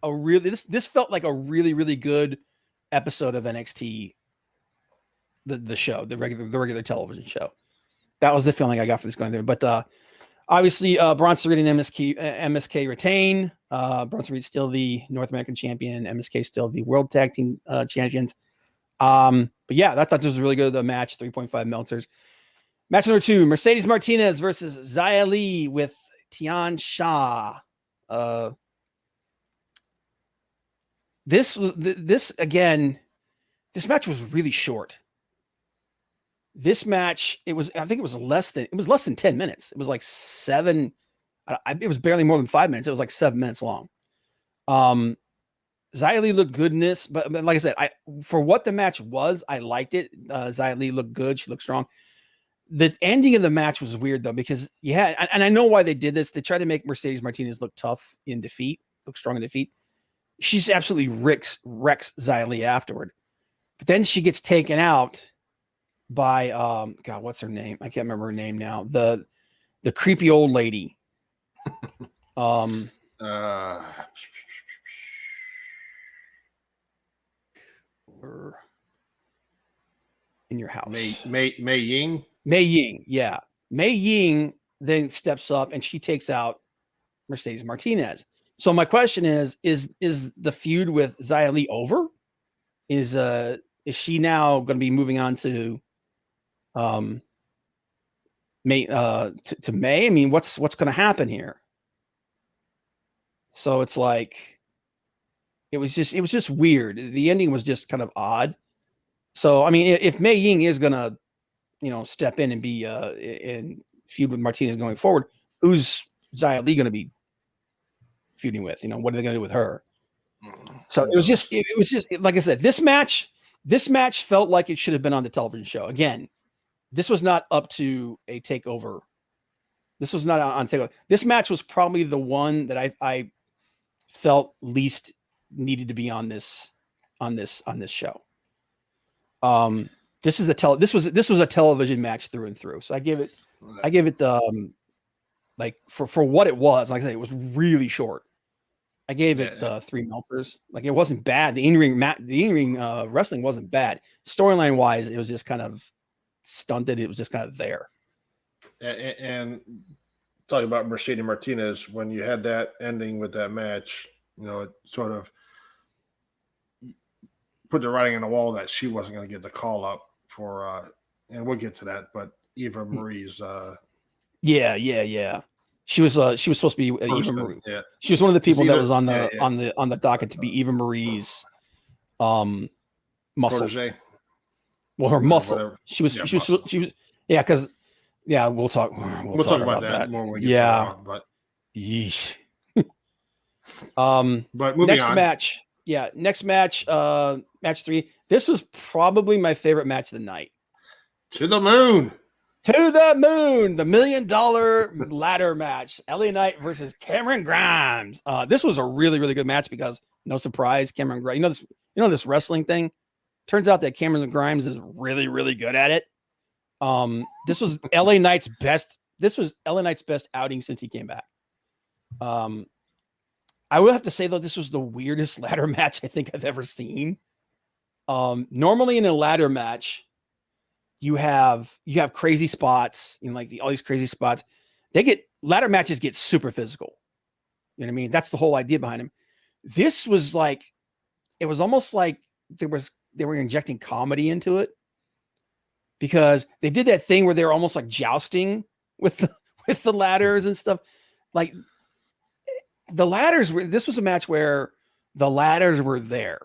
this felt like a really, really good episode of NXT, the show, the regular television show. That was the feeling I got for this going there. But obviously, Bronson Reed and MSK retain. Bronson Reed still the North American champion. MSK still the World Tag Team champions. But yeah, I thought this was a really good match. 3.5 Meltzers. Match number 2: Mercedes Martinez versus Xia Li with Tian Sha. This match was really short. This match, I think it was less than 10 minutes. It was like 7. It was barely more than 5 minutes. It was like 7 minutes long. Xia Li looked good in this, but like I said, for what the match was, I liked it. Xia Li looked good. She looked strong. The ending of the match was weird, though, because and I know why they did this. They tried to make Mercedes Martinez look tough in defeat, look strong in defeat. She's absolutely wrecks Xia Li afterward. But then she gets taken out by God, what's her name? I can't remember her name now. The creepy old lady. In your house.
Mei Ying.
Mei Ying, yeah. Mei Ying then steps up and she takes out Mercedes Martinez. So my question is the feud with Xia Li over? Is she now going to be moving on to May? To May? I mean, what's going to happen here? So it's like it was just weird. The ending was just kind of odd. So I mean, if Mei Ying is going to step in and be in feud with Martinez going forward, who's Xia Li going to be feuding with? What are they going to do with her? So it was just like I said, this match felt like it should have been on the television show. Again, this was not up to a takeover This was not on Takeover. This match was probably the one that I felt least needed to be on this show. This is this was a television match through and through. So I gave it like for what it was. Like I said, it was really short. I gave it 3 melters. Like it wasn't bad. The in-ring wrestling wasn't bad. Storyline wise, it was just kind of stunted. It was just kind of there.
And talking about Mercedes Martinez, when you had that ending with that match, you know, it sort of put the writing on the wall that she wasn't going to get the call up for, and we'll get to that, but Eva Marie's.
Yeah. She was supposed to be Eva Marie. Yeah. She was one of the people that was on the docket to be Eva Marie's muscle.
Protege.
Well, her muscle. She was because we'll talk about that
more when we get to it, but
yeesh.
But moving on.
Next match, match 3. This was probably my favorite match of the night.
To the moon,
the $1 million ladder match. LA Knight versus Cameron Grimes. This was a really, really good match because no surprise, Cameron Grimes. You know this wrestling thing. Turns out that Cameron Grimes is really, really good at it. This was LA Knight's best. This was LA Knight's best outing since he came back. I will have to say though, this was the weirdest ladder match I think I've ever seen. Normally in a ladder match, you have crazy spots, all these crazy spots. Ladder matches get super physical. You know what I mean? That's the whole idea behind them. This was it was almost like they were injecting comedy into it, because they did that thing where they were almost like jousting with the ladders and stuff. Like this was a match where the ladders were there.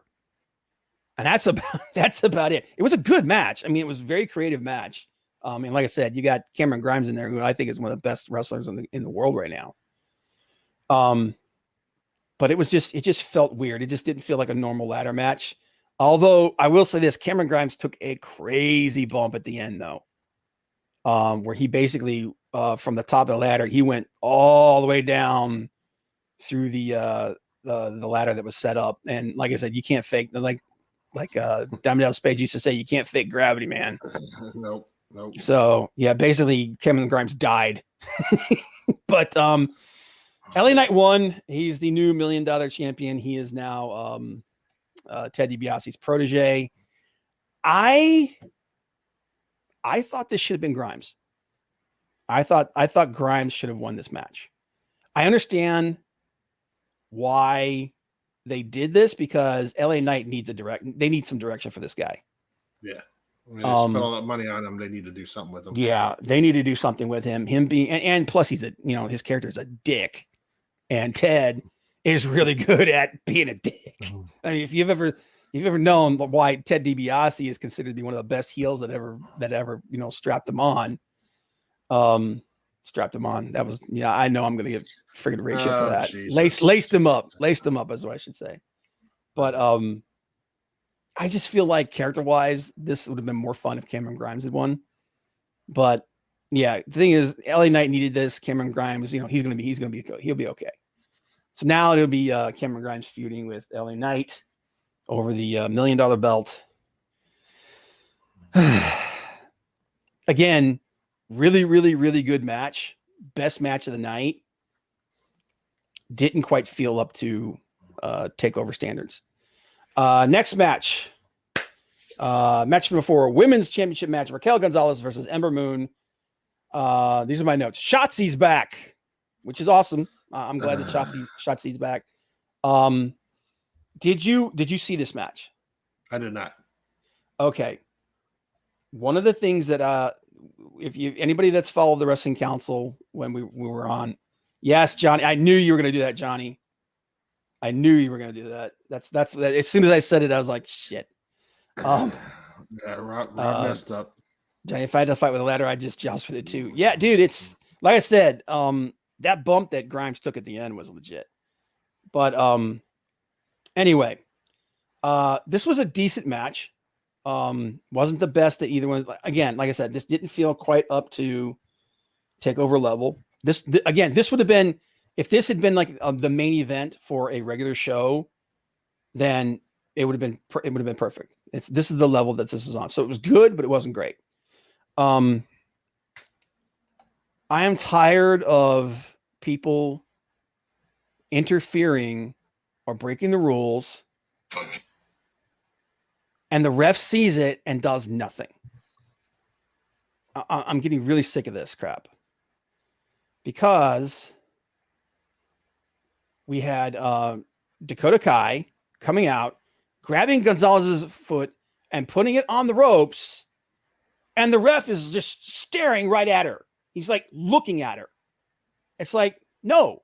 And that's about it. It was a good match. I mean, it was a very creative match. And like I said, you got Cameron Grimes in there, who I think is one of the best wrestlers in the world right now. But it just felt weird. It just didn't feel like a normal ladder match. Although I will say this, Cameron Grimes took a crazy bump at the end though. Where he basically, from the top of the ladder, he went all the way down through the ladder that was set up. And like I said, you can't fake, like Diamond Dallas Page used to say, you can't fake gravity, man.
Nope.
So yeah, basically Cameron Grimes died. But LA Knight won. He's the new $1 million champion. He is now Ted DiBiase's protege. I thought this should have been Grimes. I thought Grimes should have won this match. I understand why they did this, because LA Knight needs they need some direction for this guy.
Yeah. I mean, they spent all that money on him. They need to do something with him.
Yeah, they need to do something with him. Him being, and plus he's his character is a dick, and Ted is really good at being a dick. I mean, if you've ever known why Ted DiBiase is considered to be one of the best heels that ever strapped him on. Strapped him on. That was, I know I'm going to get friggin' ratio for that. Jesus. Laced him up is what I should say. But I just feel like character-wise, this would have been more fun if Cameron Grimes had won. But yeah, the thing is, LA Knight needed this. Cameron Grimes, he'll be okay. So now it'll be Cameron Grimes feuding with LA Knight over the $1 million belt. Again, really, really, really good match. Best match of the night. Didn't quite feel up to takeover standards. Next match. Match number 4, women's championship match. Raquel Gonzalez versus Ember Moon. These are my notes. Shotzi's back, which is awesome. I'm glad that Shotzi's back. Did you see this match?
I did not.
Okay. One of the things that if anybody that's followed the Wrestling Council when we were on, yes, Johnny, I knew you were going to do that, Johnny. I knew you were going to do that. That's as soon as I said it, I was like, shit.
Yeah, Rob messed up.
Johnny, if I had to fight with a ladder, I'd just joust with it too. Yeah, dude, it's like I said, that bump that Grimes took at the end was legit. But anyway, this was a decent match. Wasn't the best that either one. Again, like I said, this didn't feel quite up to takeover level. Again, this would have been, if this had been like the main event for a regular show, then it would have been perfect. This is the level that this is on. So it was good, but it wasn't great. I am tired of people interfering or breaking the rules, and the ref sees it and does nothing. I'm getting really sick of this crap, because we had Dakota Kai coming out, grabbing Gonzalez's foot and putting it on the ropes, and the ref is just staring right at her. He's like looking at her. It's like, no.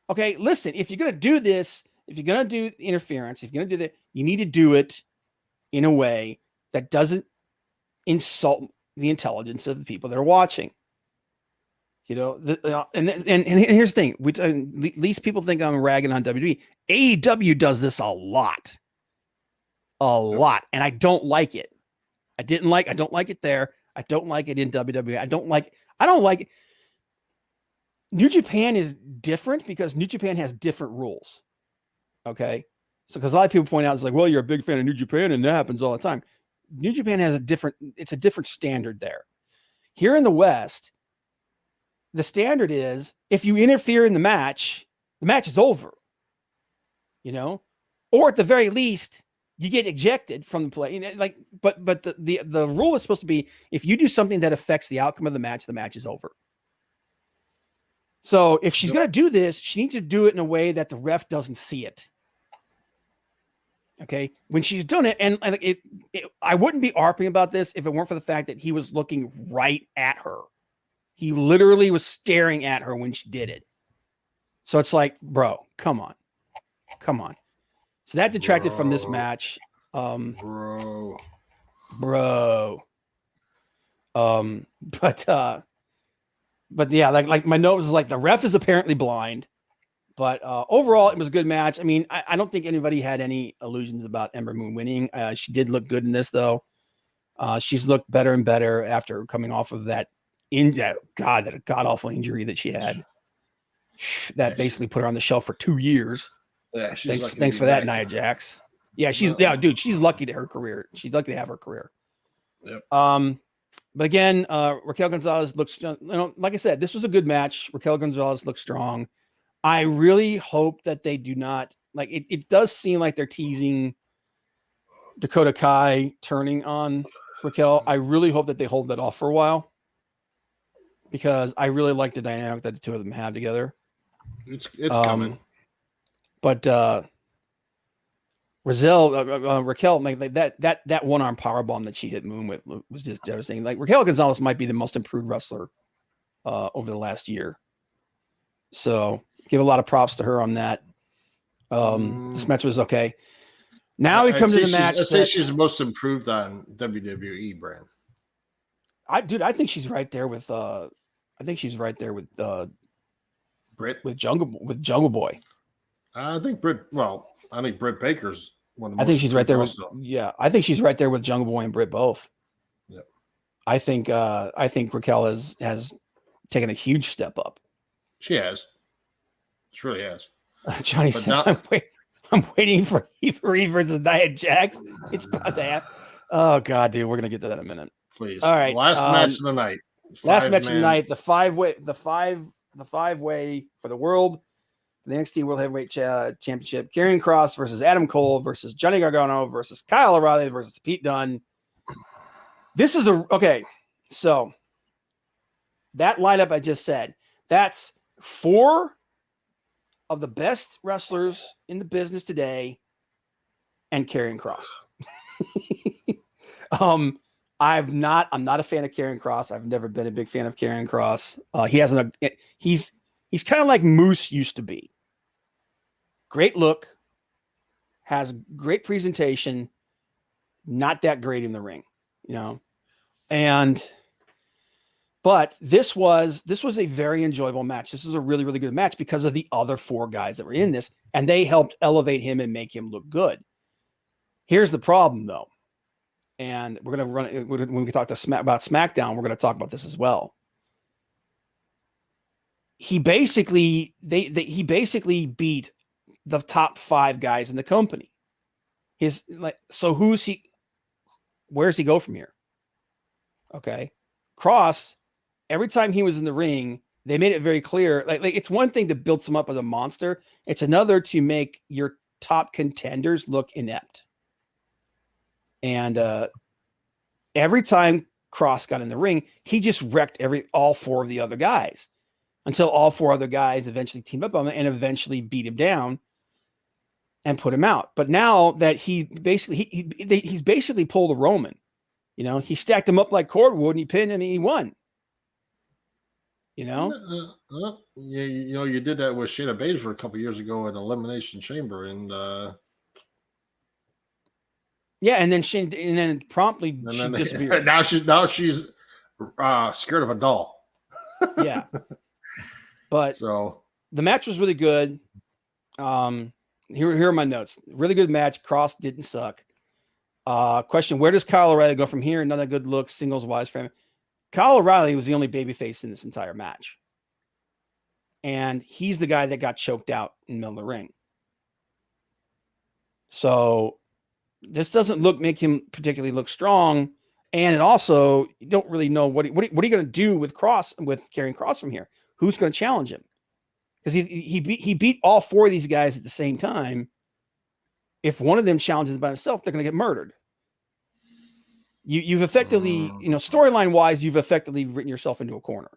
Okay, listen, if you're going to do this, if you're going to do interference, if you're going to do that, you need to do it in a way that doesn't insult the intelligence of the people that are watching. You know, and here's the thing. At least people think I'm ragging on WWE. AEW does this a lot. And I don't like it. I don't like it there. I don't like it in WWE. I don't like it. New Japan is different because New Japan has different rules. Okay. So, because a lot of people point out, it's like, well, you're a big fan of New Japan and that happens all the time. New Japan has it's a different standard there. Here in the West, the standard is if you interfere in the match is over, you know, or at the very least, you get ejected from the play. You know, like, but the rule is supposed to be, if you do something that affects the outcome of the match is over. So if she's going to do this, she needs to do it in a way that the ref doesn't see it. Okay. When she's done it, and I wouldn't be ARPing about this if it weren't for the fact that he was looking right at her. He literally was staring at her when she did it. So it's like, bro, come on. So that detracted from this match.
Bro.
But yeah, like my note was like, the ref is apparently blind. But overall, it was a good match. I mean, I don't think anybody had any illusions about Ember Moon winning. She did look good in this, though. She's looked better and better after coming off of that god-awful injury that she had. That basically put her on the shelf for 2 years.
Yeah,
thanks for that, Nia Jax. Yeah, she's lucky to her career. She's lucky to have her career.
Yep.
But again, Raquel Gonzalez looks, like I said, this was a good match. Raquel Gonzalez looks strong. I really hope that they do not, like, it does seem like they're teasing Dakota Kai turning on Raquel. I really hope that they hold that off for a while, because I really like the dynamic that the two of them have together.
It's coming.
But Raquel, like that one-arm powerbomb that she hit Moon with was just devastating. Like, Raquel Gonzalez might be the most improved wrestler over the last year. So give a lot of props to her on that. This match was okay. Now we come to the match.
I'd say she's the most improved on WWE brand.
I think she's right there with
Britt
with Jungle Boy.
I think Britt Baker's one of the most.
I think she's right there
also.
I think she's right there with Jungle Boy and Britt both.
Yep.
I think Raquel has taken a huge step up.
She has. She really has.
Johnny said, I'm waiting for Reed versus Nia Jax. It's about to happen. Oh God, dude, we're gonna get to that in a minute.
Please.
All right.
Last match of the night.
Last match of the night. The five way for the world. The NXT World Heavyweight Championship. Karrion Kross versus Adam Cole versus Johnny Gargano versus Kyle O'Reilly versus Pete Dunne. This is okay. So that lineup I just said, that's 4 of the best wrestlers in the business today and Karrion Kross. I'm not a fan of Karrion Kross. I've never been a big fan of Karrion Kross. He's kind of like Moose used to be. Great look, has great presentation, not that great in the ring, you know. But this was a very enjoyable match. This was a really, really good match because of the other 4 guys that were in this, and they helped elevate him and make him look good. Here's the problem, though, and we're gonna when we talk about SmackDown, we're gonna talk about this as well. he basically he basically beat the top 5 guys in the company. So where's he go from here? Okay. Cross, every time he was in the ring, they made it very clear. Like it's one thing to build him up as a monster. It's another to make your top contenders look inept. And every time Cross got in the ring, he just wrecked all 4 of the other guys until all 4 other guys eventually teamed up on him and eventually beat him down and put him out. But now that he's basically pulled a Roman, he stacked him up like cordwood and he pinned him and he won.
Yeah, you did that with Shayna Baszler a couple years ago at Elimination Chamber, and
and then promptly she disappeared.
Now she's scared of a doll.
Yeah, but
so
the match was really good. Here are my notes. Really good match. Cross didn't suck. Question: where does Kyle O'Reilly go from here? Another good look, singles wise for him. Kyle O'Reilly was the only babyface in this entire match. And he's the guy that got choked out in the middle of the ring. So this doesn't make him particularly look strong. And it also, you don't really know what are you going to do with carrying Cross from here? Who's going to challenge him? Because he beat all 4 of these guys at the same time. If one of them challenges by himself, they're going to get murdered. You've effectively, storyline wise, you've effectively written yourself into a corner.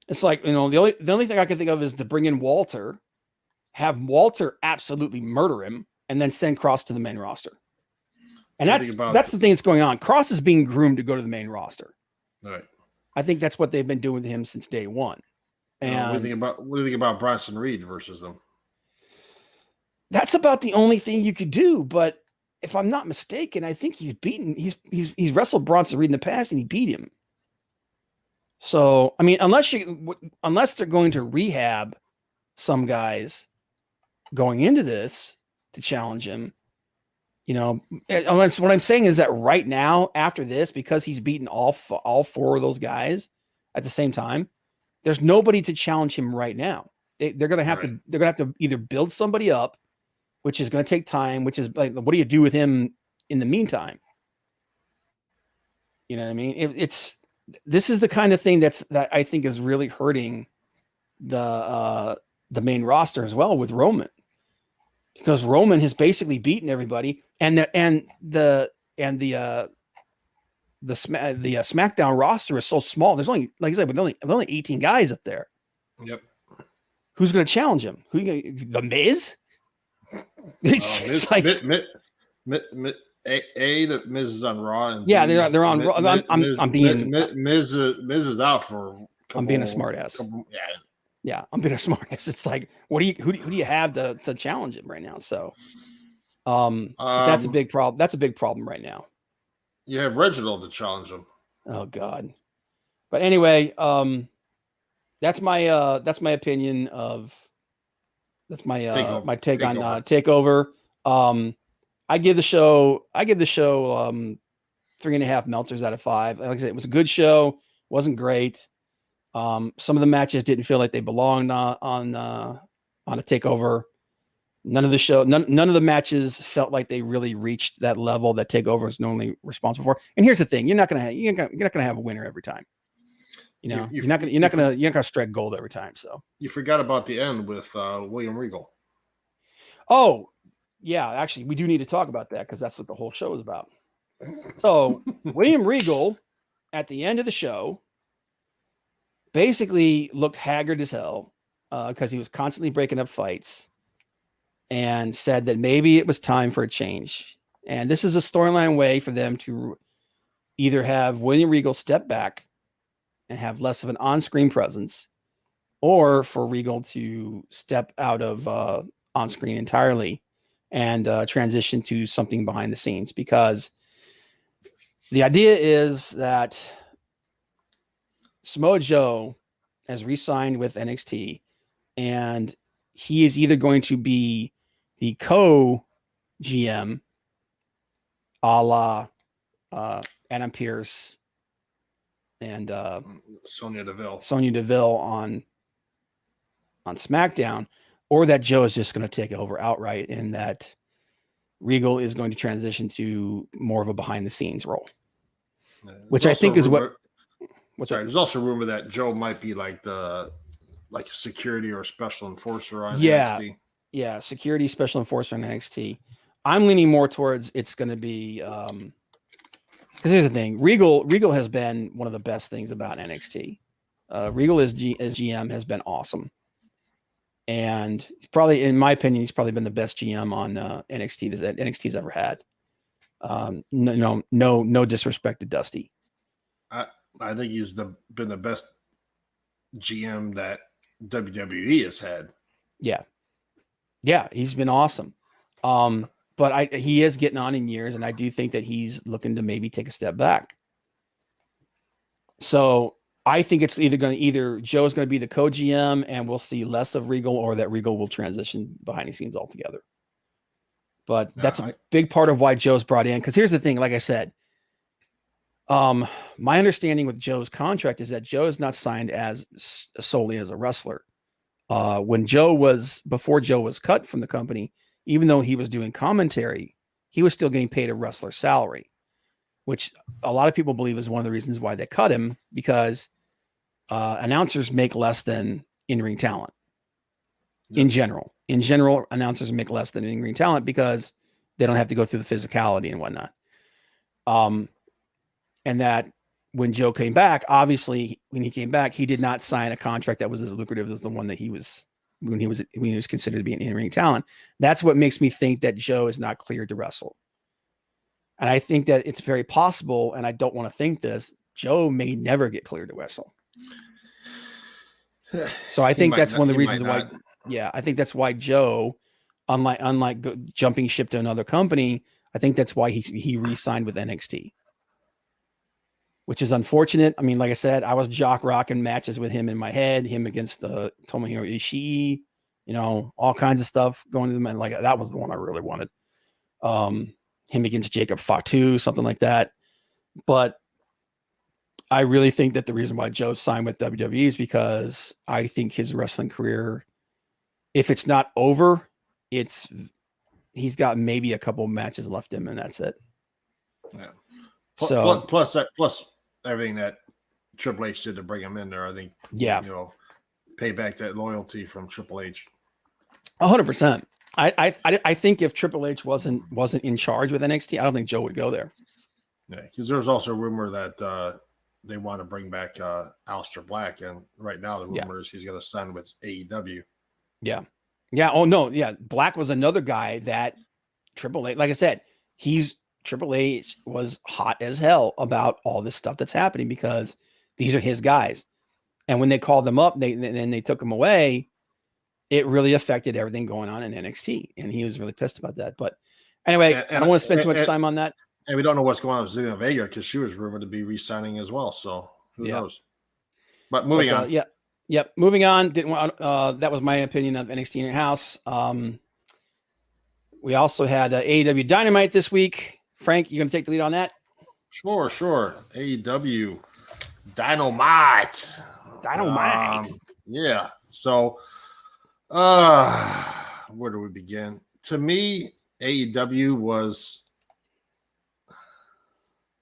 It's like, the only thing I can think of is to bring in Walter, have Walter absolutely murder him, and then send Cross to the main roster. And that's the thing that's going on. Cross is being groomed to go to the main roster.
Right.
I think that's what they've been doing to him since day one. And
what do you think about Bronson Reed versus them?
That's about the only thing you could do, but if I'm not mistaken, I think he's wrestled Bronson Reed in the past and he beat him. So, I mean, unless they're going to rehab some guys going into this to challenge him, what I'm saying is that right now, after this, because he's beaten all 4 of those guys at the same time, there's nobody to challenge him right now. They're going to have to either build somebody up, which is going to take time, which is like, what do you do with him in the meantime? You know what I mean? This is the kind of thing that I think is really hurting the main roster as well with Roman, because Roman has basically beaten everybody, and the SmackDown roster is so small. There's only, like I said, with only 18 guys up there.
Yep.
Who's going to challenge him? The Miz? It's like
the Miz is on Raw. And
they're on Raw. I'm being
Miz is out for.
I'm being a smartass. Yeah, I'm being a smartass. It's like, who do you have to challenge him right now? So, that's a big problem. That's a big problem right now.
You have Reginald to challenge him.
Oh God. But anyway, that's my opinion of. That's my my take on Takeover. I give the show 3.5 Melters out of 5. Like I said, it was a good show. Wasn't great. Some of the matches didn't feel like they belonged on a Takeover. None of the matches felt like they really reached that level that Takeover is normally responsible for. And here's the thing: you're not gonna have a winner every time. You're not gonna strike gold every time. So
you forgot about the end with William Regal.
Oh, yeah, actually, we do need to talk about that because that's what the whole show is about. So William Regal, at the end of the show, basically looked haggard as hell because he was constantly breaking up fights, and said that maybe it was time for a change. And this is a storyline way for them to either have William Regal step back and have less of an on-screen presence, or for Regal to step out of on-screen entirely and transition to something behind the scenes. Because the idea is that Samoa Joe has re-signed with NXT, and he is either going to be the co-GM a la Adam Pearce and
Sonya
Deville on SmackDown, or that Joe is just going to take over outright, and that Regal is going to transition to more of a behind the scenes role, which I think is what.
There's also rumor that Joe might be like security or special enforcer on NXT.
Yeah, security special enforcer on NXT. I'm leaning more towards it's going to be because here's the thing: Regal has been one of the best things about NXT. Regal as GM has been awesome, and probably, in my opinion, he's probably been the best GM on NXT that NXT's ever had. No disrespect to Dusty.
I think he's been the best GM that WWE has had.
Yeah, he's been awesome. But he is getting on in years, and I do think that he's looking to maybe take a step back. So I think it's either Joe's going to be the co-GM, and we'll see less of Regal, or that Regal will transition behind the scenes altogether. But that's a big part of why Joe's brought in. Because here's the thing, like I said, my understanding with Joe's contract is that Joe is not signed as solely as a wrestler. Before Joe was cut from the company, even though he was doing commentary, he was still getting paid a wrestler salary, which a lot of people believe is one of the reasons why they cut him, because announcers make less than in-ring talent. Yep. In general, announcers make less than in-ring talent because they don't have to go through the physicality and whatnot. And that when Joe came back, obviously when he came back, he did not sign a contract that was as lucrative as the one that he was when he was considered to be an in-ring talent. That's what makes me think that Joe is not cleared to wrestle. And I think that it's very possible, and I don't want to think this, Joe may never get cleared to wrestle. So I think that's one of the reasons why. Yeah, I think that's why Joe, unlike jumping ship to another company, I think that's why he re-signed with NXT. Which is unfortunate. I mean, like I said, I was jock rocking matches with him in my head, him against the Tomohiro Ishii, all kinds of stuff going to them. And like, that was the one I really wanted. Him against Jacob Fatu, something like that. But I really think that the reason why Joe signed with WWE is because I think his wrestling career, if it's not over, he's got maybe a couple matches left in him, and that's it.
Yeah. Plus everything that Triple H did to bring him in there, I think.
Yeah.
Pay back that loyalty from Triple H.
100%. I think if Triple H wasn't in charge with NXT, I don't think Joe would go there.
Yeah, because there's also a rumor that they want to bring back Aleister Black, and right now the rumor is he's going to sign with AEW.
Yeah. Oh no, yeah. Black was another guy that Triple H, like I said, Triple H was hot as hell about all this stuff that's happening because these are his guys. And when they called them up, they took them away. It really affected everything going on in NXT. And he was really pissed about that. But anyway, I don't want to spend too much time on that.
And we don't know what's going on with Zelina Vega because she was rumored to be re-signing as well. So who knows? But moving on.
Yep. Moving on. Didn't want. That was my opinion of NXT in your house. We also had AEW Dynamite this week. Frank, you going to take the lead on that?
Sure. AEW Dynamite. Yeah. So, where do we begin? To me, AEW was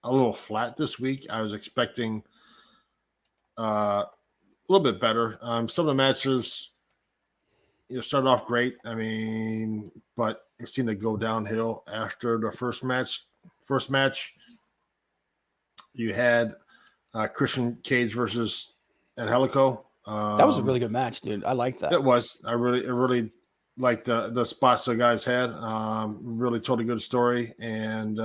a little flat this week. I was expecting a little bit better. Some of the matches, started off great. I mean, but it seemed to go downhill after the first match. You had Christian Cage versus Angelico.
That was a really good match, dude. I like that.
It was. I really liked the spots the guys had. Really told a good story, and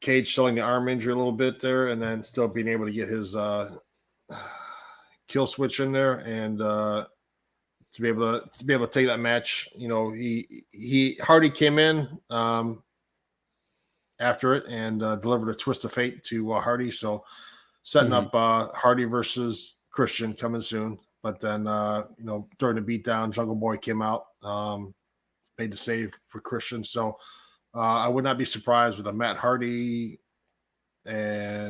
Cage showing the arm injury a little bit there, and then still being able to get his kill switch in there, and to be able to take that match. Hardy came in after it and delivered a twist of fate to Hardy. So setting up Hardy versus Christian coming soon. But then during the beatdown, Jungle Boy came out, made the save for Christian. So I would not be surprised with a Matt Hardy and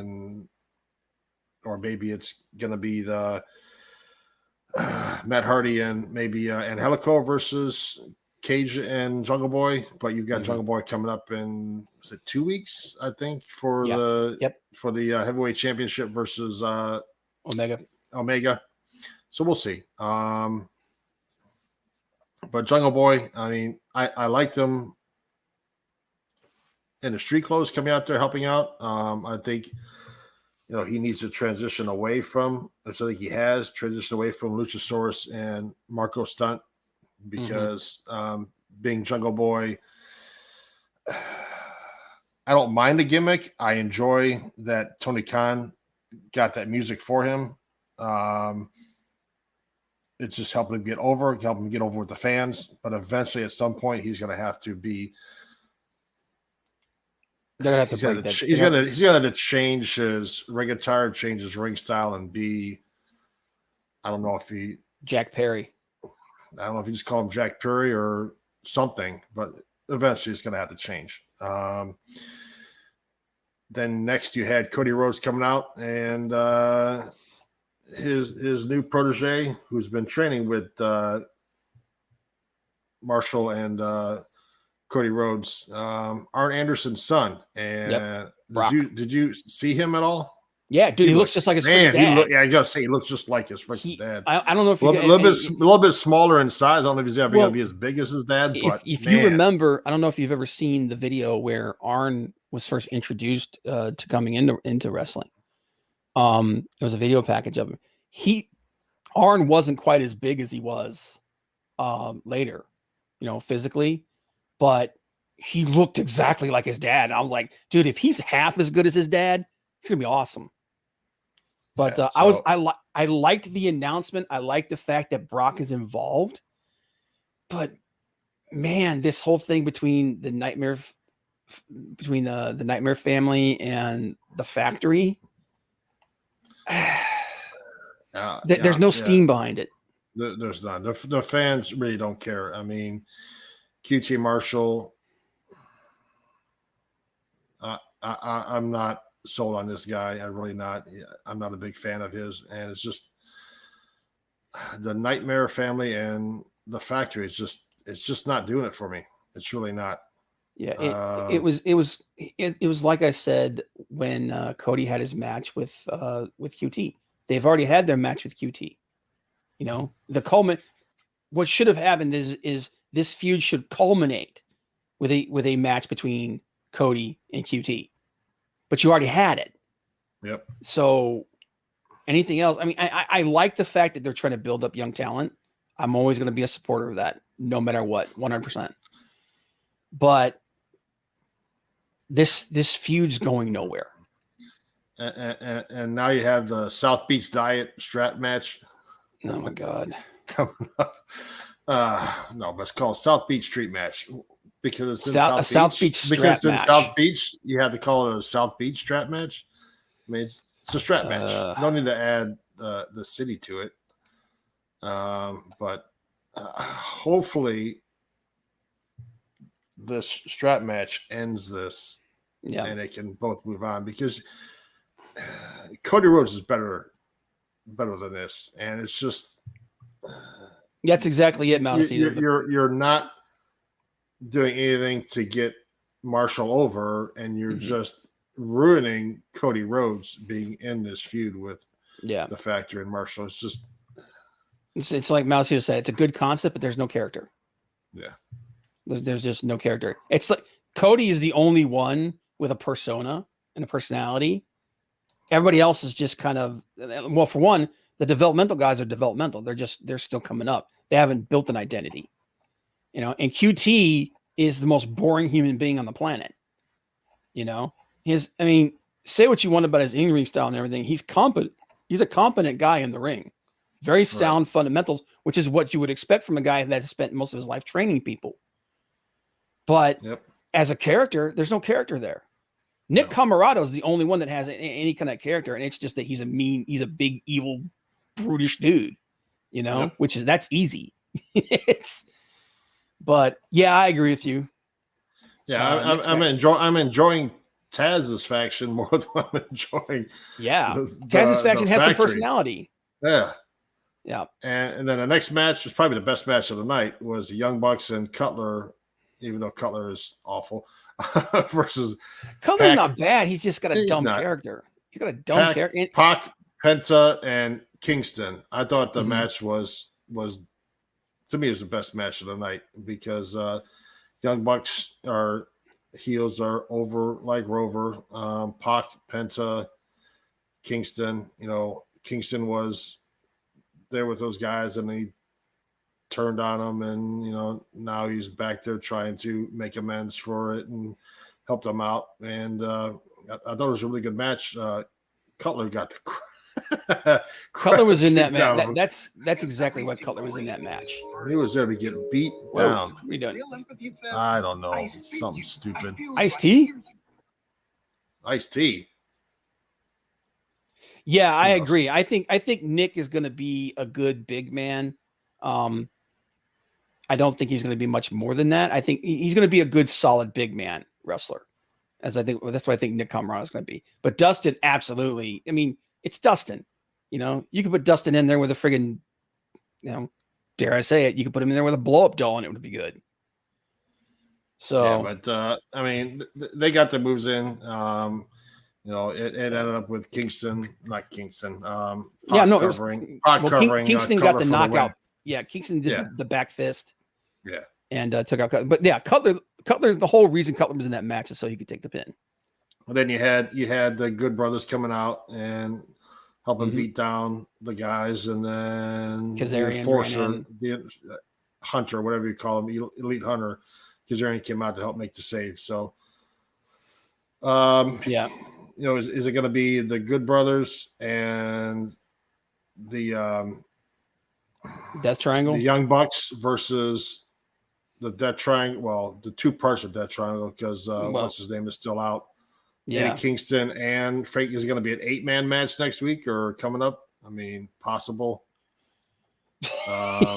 or maybe it's going to be the Matt Hardy and maybe Angelico versus Cage and Jungle Boy. But you've got Jungle Boy coming up in 2 weeks, I think, for the heavyweight championship versus Omega. So we'll see. But Jungle Boy, I mean, I liked him in the street clothes coming out there helping out. I think, he needs to transition away from, I think he has transitioned away from Luchasaurus and Marco Stunt because being Jungle Boy, I don't mind the gimmick. I enjoy that Tony Khan got that music for him. It's just helping him get over with the fans. But eventually, at some point, he's going to have to be.
They're going to have to
he's going to have to change his ring attire, change his ring style, and be. I don't know if he
Jack Perry.
I don't know if you just call him Jack Perry or something, but eventually, it's going to have to change. Then next, you had Cody Rhodes coming out and. His new protege, who's been training with Marshall and Cody Rhodes, Arn Anderson's son. And did you see him at all?
Yeah, dude, he looks just like his freaking dad.
I gotta say, he looks just like his freaking dad.
I don't know if
a little bit smaller in size. I don't know if he's ever going to be as big as his dad. But
if you remember, I don't know if you've ever seen the video where Arn was first introduced to coming into wrestling. It was a video package of him. Arn wasn't quite as big as he was later, physically, but he looked exactly like his dad. And I was like, dude, if he's half as good as his dad, it's gonna be awesome. But I liked the announcement. I liked the fact that Brock is involved. But man, this whole thing between the Nightmare family and the Factory. There's no steam behind it.
There's not. The fans really don't care. I mean, QT Marshall, I'm not sold on this guy. I'm really not. I'm not a big fan of his. And it's just the Nightmare family and the Factory. It's just not doing it for me. It's really not.
Yeah, it was like I said when Cody had his match with QT. They've already had their match with QT. What should have happened is this feud should culminate with a match between Cody and QT. But you already had it.
Yep.
So anything else? I mean, I like the fact that they're trying to build up young talent. I'm always going to be a supporter of that, no matter what, 100%. But this feud's going nowhere.
And now you have the South Beach Diet strap match.
Oh my God!
Coming up. No, but it's called South Beach Street Match because it's in
South Beach strap
because it's in
match.
South Beach. You have to call it a South Beach strap match. I mean, it's a strap match. You don't need to add the city to it. But hopefully, this strap match ends this. Yeah, and they can both move on because Cody Rhodes is better than this, and it's just
that's exactly it, Mount.
You're not doing anything to get Marshall over, and you're just ruining Cody Rhodes being in this feud with the Factory and Marshall. It's just
it's like Mousy said, it's a good concept, but there's no character.
Yeah,
there's just no character. It's like Cody is the only one with a persona and a personality. Everybody else is just kind of, well, for one, the developmental guys are developmental. They're still coming up. They haven't built an identity, and QT is the most boring human being on the planet. Say what you want about his in-ring style and everything. He's competent. He's a competent guy in the ring. Very sound fundamentals, which is what you would expect from a guy that has spent most of his life training people. But as a character, there's no character there. Nick Camarado is the only one that has any kind of character, and it's just that he's a big, evil, brutish dude, that's easy. But yeah, I agree with you.
Yeah, I'm enjoying Taz's faction more than I'm enjoying.
Yeah, Taz's faction has some
factory.
personality.
Yeah.
Yeah.
And then the next match was probably the best match of the night was the Young Bucks and Cutler, even though Cutler is awful, versus
Cutler's not bad. He's just got a dumb character. He's got a dumb character.
Pac, Penta, and Kingston. I thought the match was to me, it was the best match of the night because Young Bucks heels are over like Rover. Pac, Penta, Kingston. Kingston was there with those guys, and he turned on them, and now he's back there trying to make amends for it and help them out. And I thought it was a really good match. Cutler got the
Cutler was in that match. That's exactly what Cutler was in that match.
He was there to get beat down.
What are you doing?
I don't know. Something stupid.
Ice-T?
Ice-T.
Yeah, I agree. I think Nick is going to be a good big man. I don't think he's going to be much more than that. I think he's going to be a good, solid big man wrestler. That's what I think Nick Camarado is going to be. But Dustin, absolutely. I mean, it's Dustin. You could put Dustin in there with a friggin', dare I say it, you could put him in there with a blow-up doll and it would be good. So,
yeah, but I mean, they got the moves in. It ended up with Kingston, not Kingston.
Kingston got the knockout. Yeah, Kingston did the back fist.
Yeah,
and took out Cutler. But yeah, Cutler's the whole reason Cutler was in that match is so he could take the pin.
Well, then you had the Good Brothers coming out and helping beat down the guys, and then the Enforcer, the Hunter, whatever you call him, Elite Hunter, Kazarian came out to help make the save. So, is it going to be the Good Brothers and the
Death Triangle,
the Young Bucks versus the Death Triangle? Well, the two parts of Death Triangle because what's his name is still out.
Yeah,
Eddie Kingston and Frank is going to be an 8-man match next week or coming up. I mean, possible.
But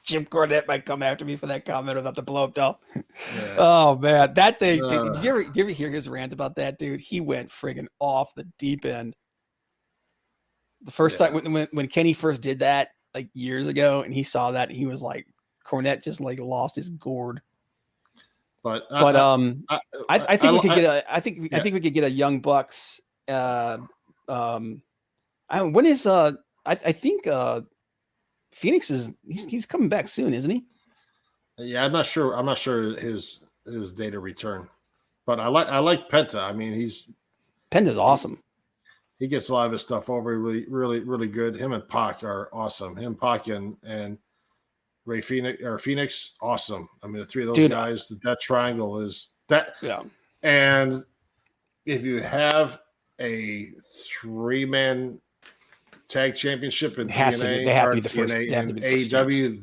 Jim Cornette might come after me for that comment about the blow up doll. Yeah. Oh man, that thing! Did you ever hear his rant about that, dude? He went friggin' off the deep end. The first time when Kenny first did that, like years ago, and he saw that, he was like, Cornette just like lost his gourd. I think we could get I think we could get a Young Bucks. When is I think Phoenix he's coming back soon, isn't he?
Yeah, I'm not sure his date of return, but I like Penta. I mean,
Penta's awesome.
He gets a lot of his stuff over. Really, really, really good. Him and Pac are awesome. Him, Pac, and Ray Phoenix, awesome. I mean, the three of those guys, that triangle is that. Yeah. And if you have a 3-man tag championship in TNA,
they have to be the first.
In AEW,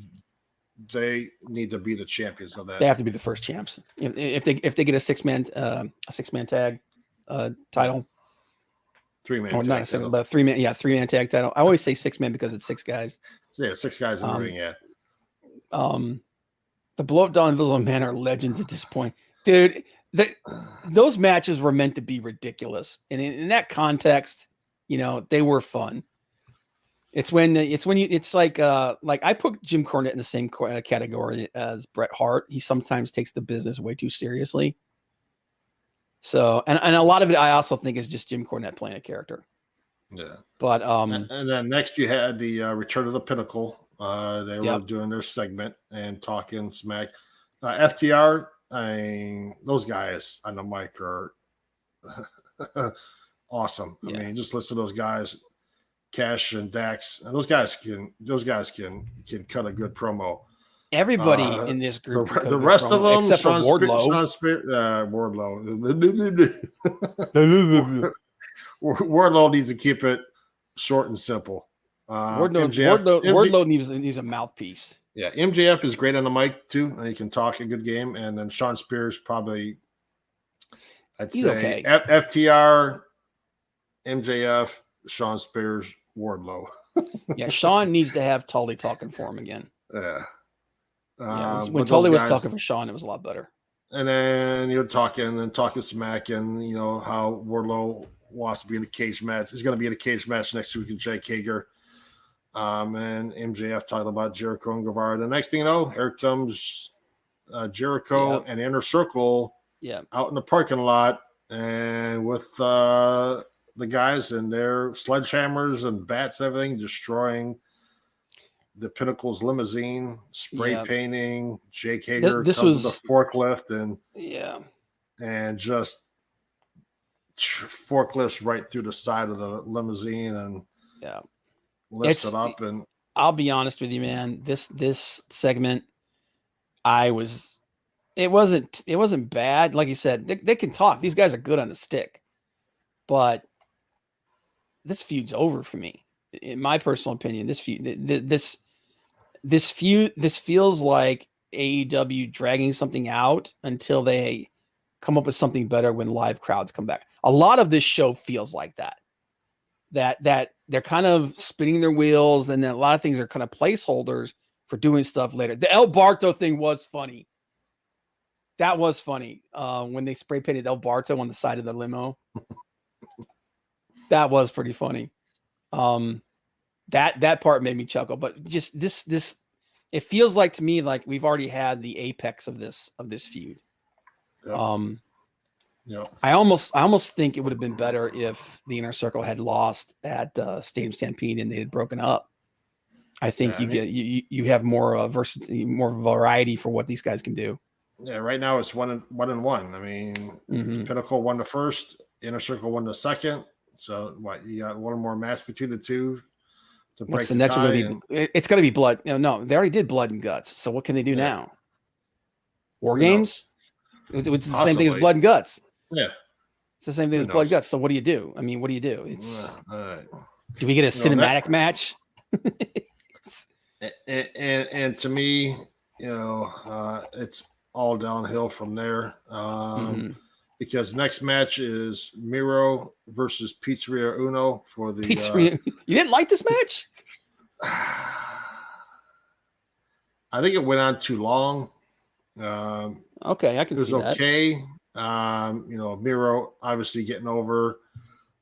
they need to be the champions of that.
They have to be the first champs. If they get a 6-man tag title.
3-man.
Or not a 3-man. Yeah, 3-man tag title. I always say 6-man because it's 6 guys.
Yeah, 6 guys in the ring. Yeah.
The Blow Up Doll and Invisible Man are legends at this point, dude. Those matches were meant to be ridiculous, and in that context, they were fun. It's like I put Jim Cornette in the same category as Bret Hart. He sometimes takes the business way too seriously. So, and a lot of it, I also think, is just Jim Cornette playing a character.
Yeah.
But
and then next you had the Return of the Pinnacle. They were doing their segment and talking smack. FTR, those guys on the mic are awesome. I mean, just listen to those guys, Cash and Dax. And those guys can cut a good promo.
Everybody in this group,
the rest of them,
except for Wardlow.
Wardlow needs to keep it short and simple.
Wardlow needs a mouthpiece.
Yeah, MJF is great on the mic too. He can talk a good game, and then Sean Spears probably. He's say okay. FTR, MJF, Sean Spears, Wardlow.
Yeah, Sean needs to have Tully talking for him again.
Yeah.
When Tully was talking for Sean, it was a lot better.
and then you're talking smack, and how Wardlow wants to be in a cage match. He's going to be in a cage match next week with Jake Hager. And MJF talking about Jericho and Guevara. The next thing you know, here comes Jericho and Inner Circle out in the parking lot, and with the guys and their sledgehammers and bats, everything, destroying the Pinnacle's limousine, spray painting. Jake Hager
this
comes
was
with a forklift and just forklifts right through the side of the limousine and lifts it up. And
I'll be honest with you, man. This segment, it wasn't bad. Like you said, they can talk. These guys are good on the stick, but this feud's over for me. In my personal opinion, this feels like AEW dragging something out until they come up with something better when live crowds come back. A lot of this show feels like that they're kind of spinning their wheels, and then a lot of things are kind of placeholders for doing stuff later. The El Barto thing was funny. That was funny. When they spray painted El Barto on the side of the limo. That was pretty funny. That part made me chuckle, but just this it feels like to me like we've already had the apex of this feud. I almost think it would have been better if the Inner Circle had lost at Stadium Stampede and they had broken up. I think you have more more variety for what these guys can do.
Yeah, right now it's 1-1. I mean, Pinnacle won the first, Inner Circle won the second. So what? You got one more match between the two to break
What's the next one? It's going to be blood. No, they already did blood and guts. So what can they do now? War games? It's the same thing as blood and guts.
Yeah,
it's the same thing as blood and guts. So what do you do? I mean, what do you do? It's do we get a cinematic match?
and to me, it's all downhill from there. Because next match is Miro versus Pizzeria Uno for the
Pizzeria. You didn't like this match?
I think it went on too long.
Okay, I can see that.
It was okay. Miro obviously getting over.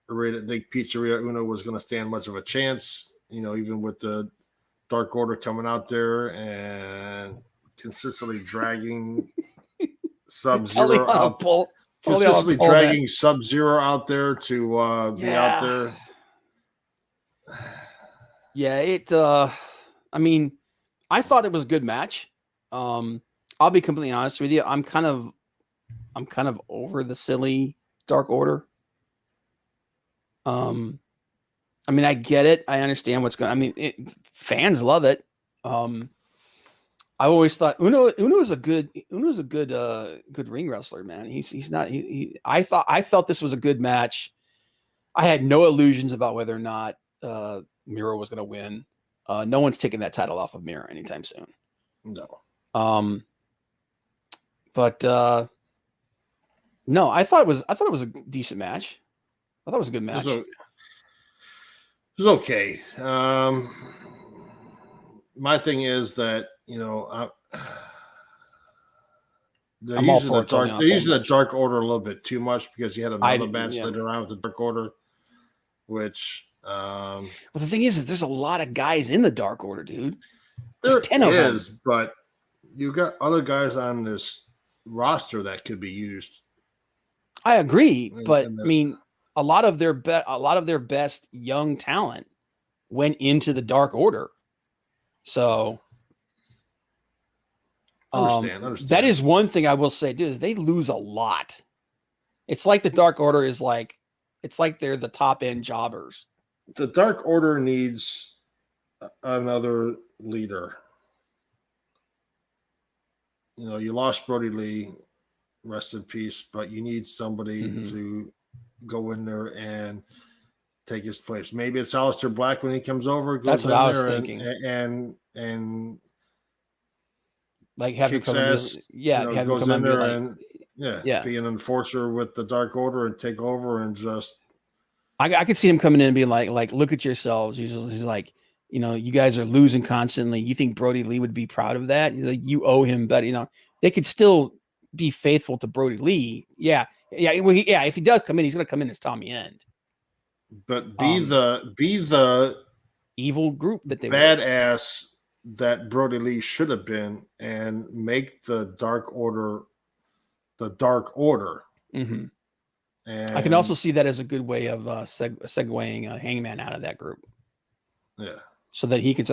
I didn't think Pizzeria Uno was going to stand much of a chance. Even with the Dark Order coming out there and consistently dragging Sub-Zero out. Consistently dragging Sub-Zero out there to be out there.
Yeah, I mean, I thought it was a good match. I'll be completely honest with you. I'm kind of over the silly Dark Order. I mean, I get it. I understand what's going on. I mean, fans love it. I always thought Uno's a good ring wrestler, man. He's not. I felt this was a good match. I had no illusions about whether or not Miro was going to win. No one's taking that title off of Miro anytime soon.
No.
But no, I thought it was a decent match. I thought it was a good match.
It was okay. My thing is that they're using the Dark Order a little bit too much because you had another match later on with the Dark Order, which.
Well, the thing is, there's a lot of guys in the Dark Order, dude.
There's 10 of them. But you got other guys on this roster that could be used.
I agree, but I mean, a lot of their best young talent went into the Dark Order. So
understand.
That is one thing I will say, dude, is they lose a lot. It's like the Dark Order is like, it's like they're the top end jobbers.
The Dark Order needs another leader. You lost Brody Lee, rest in peace, but you need somebody to go in there and take his place. Maybe it's Aleister Black when he comes over.
That's what I was thinking.
And
like have him come in, have
goes
him come
in there
and
be an enforcer with the Dark Order and take over and just.
I could see him coming in and being like, look at yourselves. He's like, you guys are losing constantly. You think Brody Lee would be proud of that? You owe him better. They could still be faithful to Brody Lee. Yeah. Well, if he does come in, he's going to come in as Tommy End.
But be the
evil group that they
badass that Brody Lee should have been, and make the Dark Order the Dark Order.
Mm-hmm.
And
I can also see that as a good way of segueing Hangman out of that group.
Yeah.
So that he can.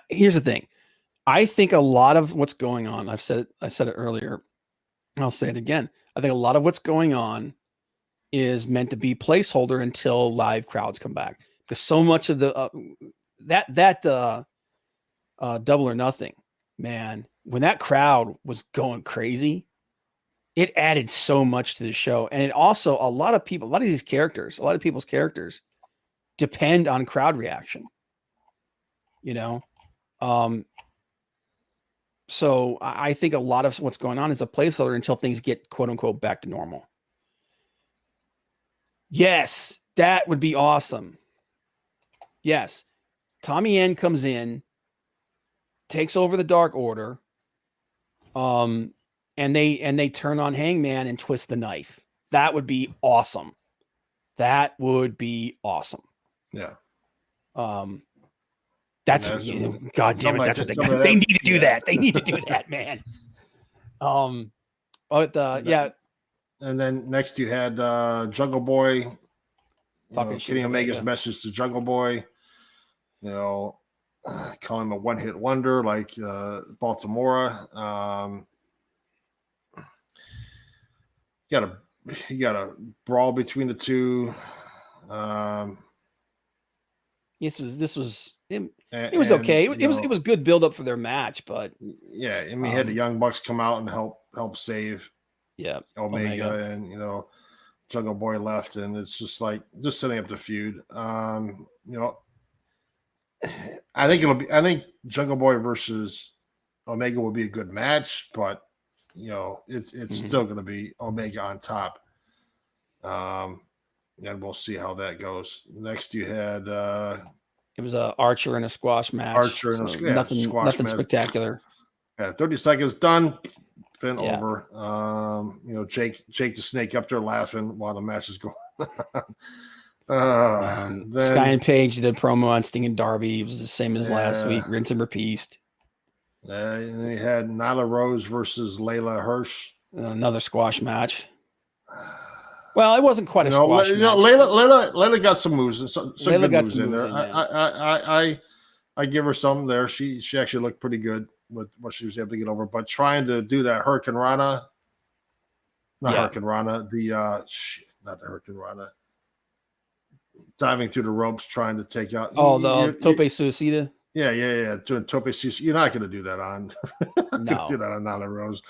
Here's the thing. I think a lot of what's going on. I said it earlier. I'll say it again. I think a lot of what's going on is meant to be placeholder until live crowds come back, because so much of the Double or Nothing, man, when that crowd was going crazy, it added so much to the show. And it also, a lot of people's characters depend on crowd reaction, so I think a lot of what's going on is a placeholder until things get quote unquote back to normal. Yes, that would be awesome. Yes. Tommy End comes in, takes over the Dark Order, and they turn on Hangman and twist the knife. That would be awesome. Yeah. That's what, God damn it. That's what they need to do that. They need to do that, man.
And then next you had Jungle Boy, Kenny Omega's message to Jungle Boy, calling him a one-hit wonder like Baltimore. You got a brawl between the two.
It was okay. It was good build up for their match, but
yeah, and we had the Young Bucks come out and help save Omega, and Jungle Boy left, and it's just setting up the feud. I think Jungle Boy versus Omega will be a good match, but it's still going to be Omega on top. And we'll see how that goes. Next, you had
it was a Archer and a squash match. Nothing spectacular.
Yeah, 30 seconds done. Been over. Jake the Snake up there laughing while the match is going.
Then Sky and Paige did a promo on Sting and Darby. It was the same as last week. Rinse and repeat.
And then you had Nyla Rose versus Layla Hirsch.
Another squash match. Well, it wasn't quite a squash match.
Layla got some moves. Some
Layla
good moves in there. I give her some there. She actually looked pretty good with what she was able to get over. But trying to do that Hurricane Rana, Hurricane Rana, not the Hurricane Rana, diving through the ropes, trying to take out.
The Tope Suicida.
Yeah. Doing Tope Suicida. You're not going to do that on.
No.
Do that on Nyla Rose.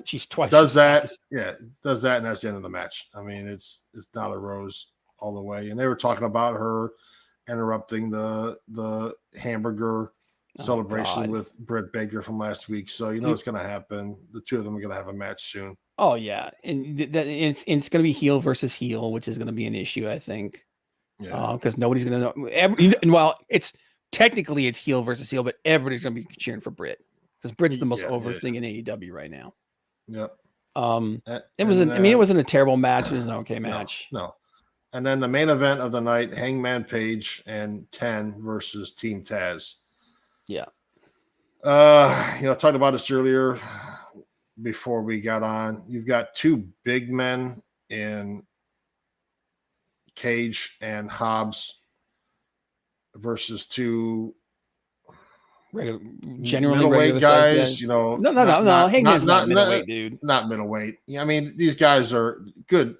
She's twice.
Does that, and that's the end of the match. I mean, it's Nyla Rose all the way. And they were talking about her interrupting the hamburger celebration with Britt Baker from last week. So it's going to happen. The two of them are going to have a match soon.
Oh yeah, and it's going to be heel versus heel, which is going to be an issue, I think. Yeah, because nobody's going to know. Well, it's technically it's heel versus heel, but everybody's going to be cheering for Britt. Because Britt's the most over thing in AEW right now.
Yep.
It wasn't a terrible match. It was an okay match.
No. And then the main event of the night, Hangman Page and 10 versus Team Taz.
Yeah.
I talked about this earlier before we got on. You've got two big men in Cage and Hobbs versus two
generally
middleweight guys,
No. Hangman's not middleweight, dude.
Not middleweight. I mean, these guys are good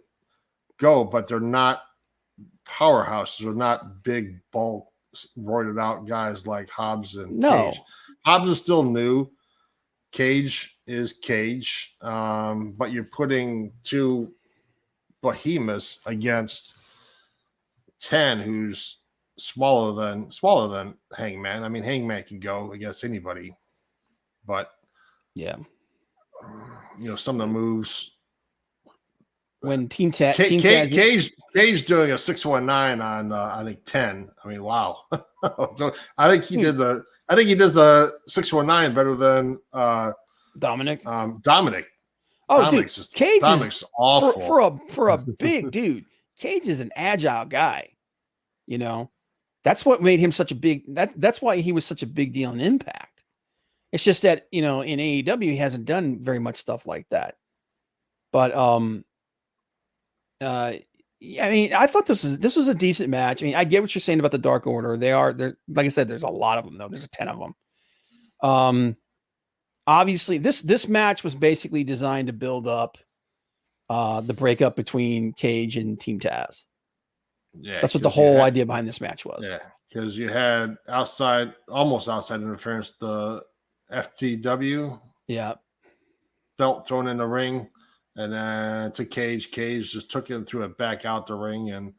but they're not powerhouses. They're not big bulk roided out guys like Hobbs and Cage. Hobbs is still new. Cage is Cage. But you're putting two behemoths against 10, who's smaller than Hangman. I mean, Hangman can go against anybody, but some of the moves
when Cage
doing a 619 on I think 10. I mean, wow. I think he does a 619 better than
Dominic.
Dominic.
Oh,
Dominic's
dude,
just
Cage
Dominic's
is
awful.
for a big dude. Cage is an agile guy. You know, that's what made him such a big. That's why he was such a big deal in Impact. It's just that in AEW he hasn't done very much stuff like that. But yeah, I mean, I thought this was a decent match. I mean, I get what you're saying about the Dark Order. There, like I said, there's a lot of them though. There's 10 of them. Obviously, this match was basically designed to build up the breakup between Cage and Team Taz.
Yeah,
that's what the whole idea behind this match was.
Yeah, because you had almost outside interference, the FTW belt thrown in the ring, and then to Cage. Cage just took it and threw it back out the ring, and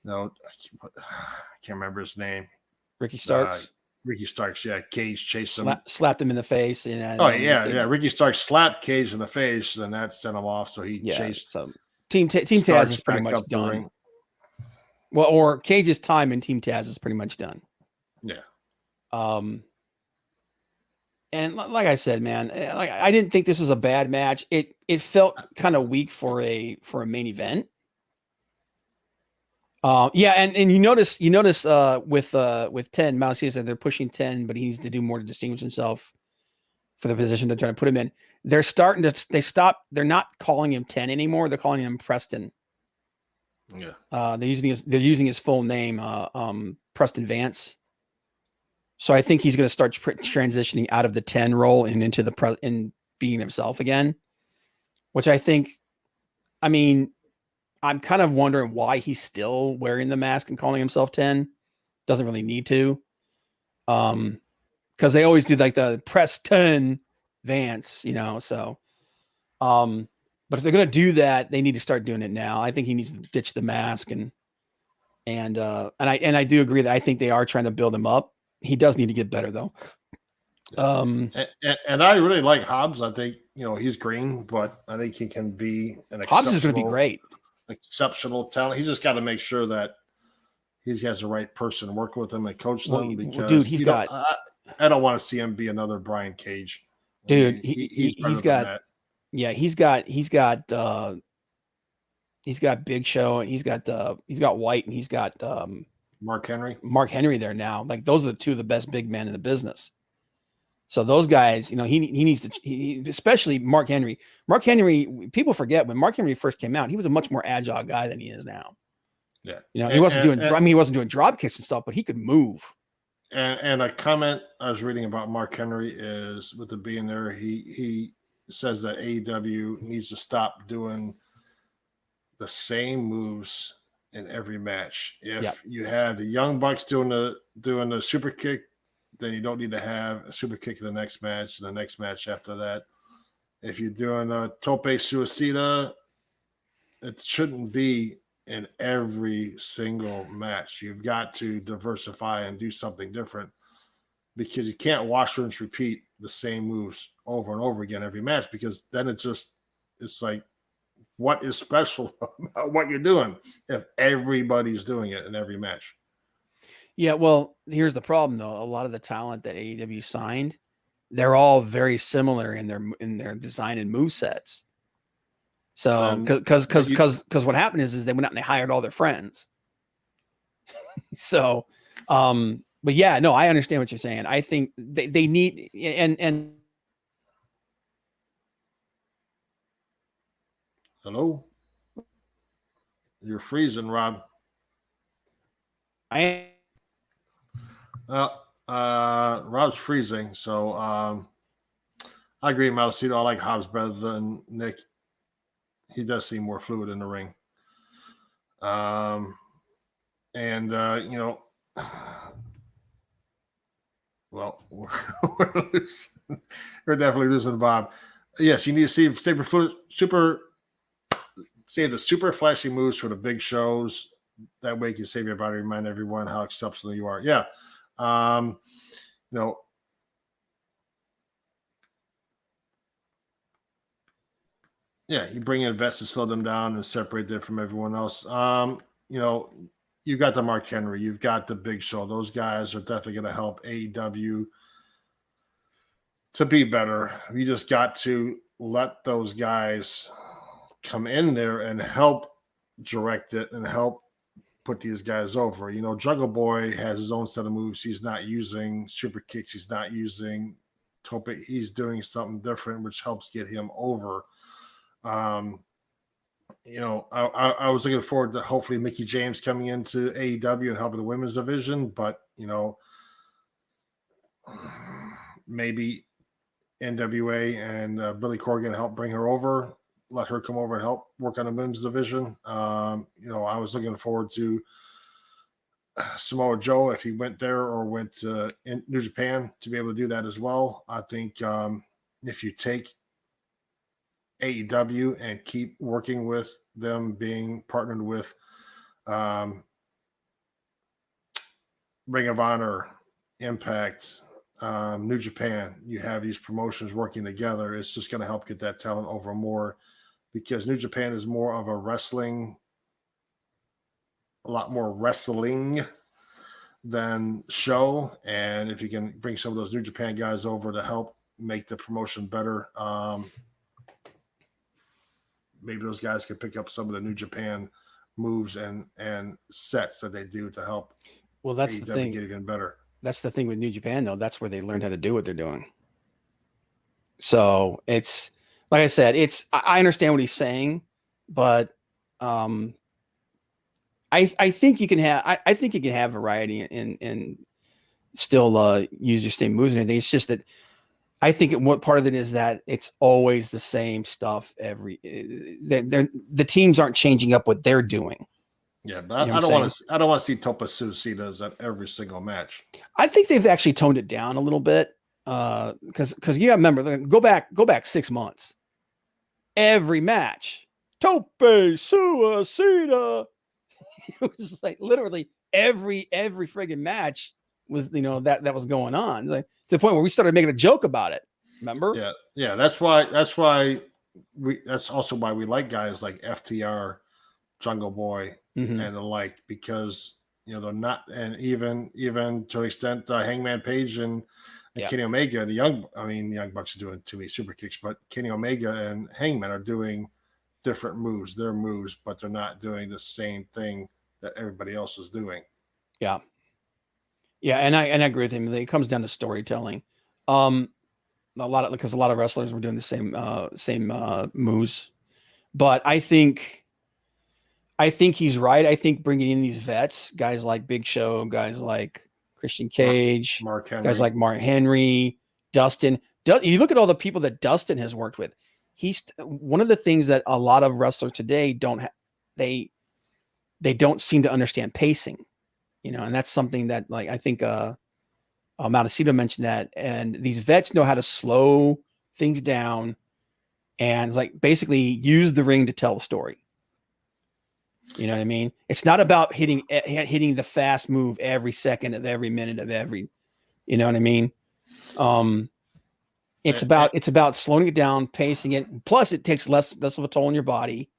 I can't remember his name.
Ricky Starks.
Ricky Starks, yeah. Cage chased him,
slapped him in the face, and
Ricky Starks slapped Cage in the face, and that sent him off. So he chased.
So Team Taz is pretty much done. Well, or Cage's time in Team Taz is pretty much done.
Yeah.
And like I said, man, I didn't think this was a bad match. It felt kind of weak for a main event. And you notice with 10, Mousy said they're pushing 10, but he needs to do more to distinguish himself for the position they're trying to put him in. They're not calling him 10 anymore. They're calling him Preston.
Yeah.
They're using his full name, Preston Vance. So I think he's going to start transitioning out of the 10 role and into in being himself again, which I think, I mean, I'm kind of wondering why he's still wearing the mask and calling himself 10. Doesn't really need to. Because they always do like the Preston Vance, so. But if they're going to do that, they need to start doing it now. I think he needs to ditch the mask and I do agree that I think they are trying to build him up. He does need to get better though.
And I really like Hobbs. I think, he's green, but I think he can be
Hobbs is going to be great.
Exceptional talent. He just got to make sure that he has the right person working with him and coach them because
dude,
I don't want to see him be another Brian Cage.
Dude, he's got Big Show, and he's got White, and he's got
Mark
Henry there now. Like those are the two of the best big men in the business. So those guys, he needs to, especially Mark Henry. Mark Henry, people forget when Mark Henry first came out, he was a much more agile guy than he is now.
Yeah,
he wasn't doing drop kicks and stuff, but he could move.
And a comment I was reading about Mark Henry is with it being there, he says that AEW needs to stop doing the same moves in every match. If you have the Young Bucks doing the super kick, then you don't need to have a super kick in the next match and the next match after that. If you're doing a tope suicida, it shouldn't be in every single match. You've got to diversify and do something different because you can't wash, rinse, repeat the same moves over and over again every match because then it's like, what is special about what you're doing if everybody's doing it in every match?
Yeah, well, here's the problem though. A lot of the talent that AEW signed, they're all very similar in their design and move sets. So, because what happened is they went out and they hired all their friends. So, but yeah, no, I understand what you're saying. I think they need and.
Hello, you're freezing, Rob. Rob's freezing, so I agree, Malacito. I like Hobbs better than Nick. He does seem more fluid in the ring. Well, we're definitely losing Bob. Yes, you need to save the super flashy moves for the big shows. That way you can save your body, remind everyone how exceptional you are. Yeah. Yeah, you bring in vets to slow them down and separate them from everyone else. You've got the Mark Henry, you've got the Big Show. Those guys are definitely going to help AEW to be better. You just got to let those guys come in there and help direct it and help put these guys over. You know, Jungle Boy has his own set of moves. He's not using super kicks. He's not using tope. He's doing something different, which helps get him over. You know, I was looking forward to hopefully Mickey James coming into AEW and helping the women's division, but you know, maybe NWA and Billy Corgan help bring her over, let her come over and help work on the women's division. You know, I was looking forward to Samoa Joe if he went there or went to New Japan to be able to do that as well. I think if you take AEW and keep working with them being partnered with Ring of Honor, Impact, New Japan, you have these promotions working together. It's just going to help get that talent over more, because New Japan is more of a lot more wrestling than show. And if you can bring some of those New Japan guys over to help make the promotion better, maybe those guys can pick up some of the New Japan moves and sets that they do to help.
Well, that's
AEW
the thing.
Get even better.
That's the thing with New Japan, though. That's where they learned how to do what they're doing. So it's like I said, I understand what he's saying, but I think you can have I think you can have variety and still use your same moves and everything. It's just that I think what part of it is that it's always the same stuff. The teams aren't changing up what they're doing.
Yeah, but I don't want to see Topa Suicidas at every single match.
I think they've actually toned it down a little bit because you remember, go back 6 months. Every match, Tope Suicida. It was like literally every friggin' match was, you know, that was going on, like to the point where we started making a joke about it. Remember?
Yeah. That's also why we like guys like FTR, Jungle Boy, and the like, because you know they're not, and even to an extent, Hangman Page and Kenny Omega, the Young Bucks are doing too many super kicks, but Kenny Omega and Hangman are doing different moves. Their moves, but they're not doing the same thing that everybody else is doing.
Yeah, and I agree with him. It comes down to storytelling. Because a lot of wrestlers were doing the same moves, but I think he's right. I think bringing in these vets, guys like Big Show, guys like Christian Cage,
Mark Henry.
Guys like Mark Henry, Dustin. You look at all the people that Dustin has worked with. He's one of the things that a lot of wrestlers today don't have. They don't seem to understand pacing, you know, and that's something that, like, I think Mattacito mentioned that, and these vets know how to slow things down and like basically use the ring to tell a story. You know what I mean? It's not about hitting the fast move every second of every minute of every, you know what I mean? It's about slowing it down, pacing it. Plus it takes less of a toll on your body,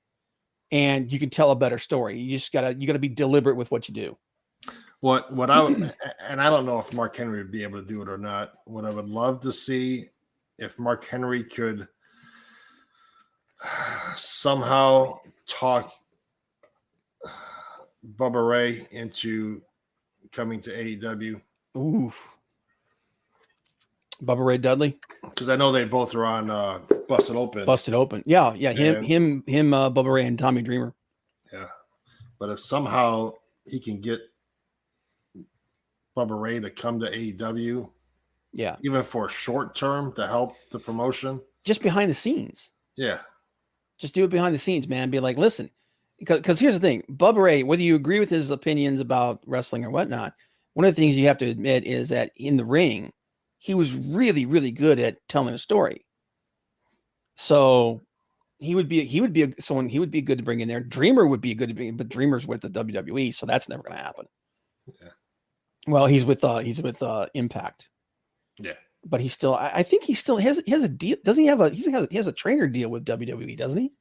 and you can tell a better story. You gotta be deliberate with what you do.
What I would, and I don't know if Mark Henry would be able to do it or not. What I would love to see, if Mark Henry could somehow talk Bubba Ray into coming to AEW.
Ooh, Bubba Ray Dudley,
because I know they both are on Busted Open.
Yeah. Him, Bubba Ray and Tommy Dreamer.
Yeah, but if somehow he can get Bubba Ray to come to AEW,
yeah,
even for a short term to help the promotion,
just behind the scenes.
Yeah,
just do it behind the scenes, man. Be like, listen, because here's the thing, Bubba Ray, whether you agree with his opinions about wrestling or whatnot, one of the things you have to admit is that in the ring, he was really, really good at telling a story. So he would be good to bring in there. Dreamer would be good to bring in, but Dreamer's with the WWE, so that's never going to happen.
Yeah.
Well, he's with Impact.
Yeah.
But he still, I think he still has a deal. Doesn't he have he has a trainer deal with WWE, doesn't he?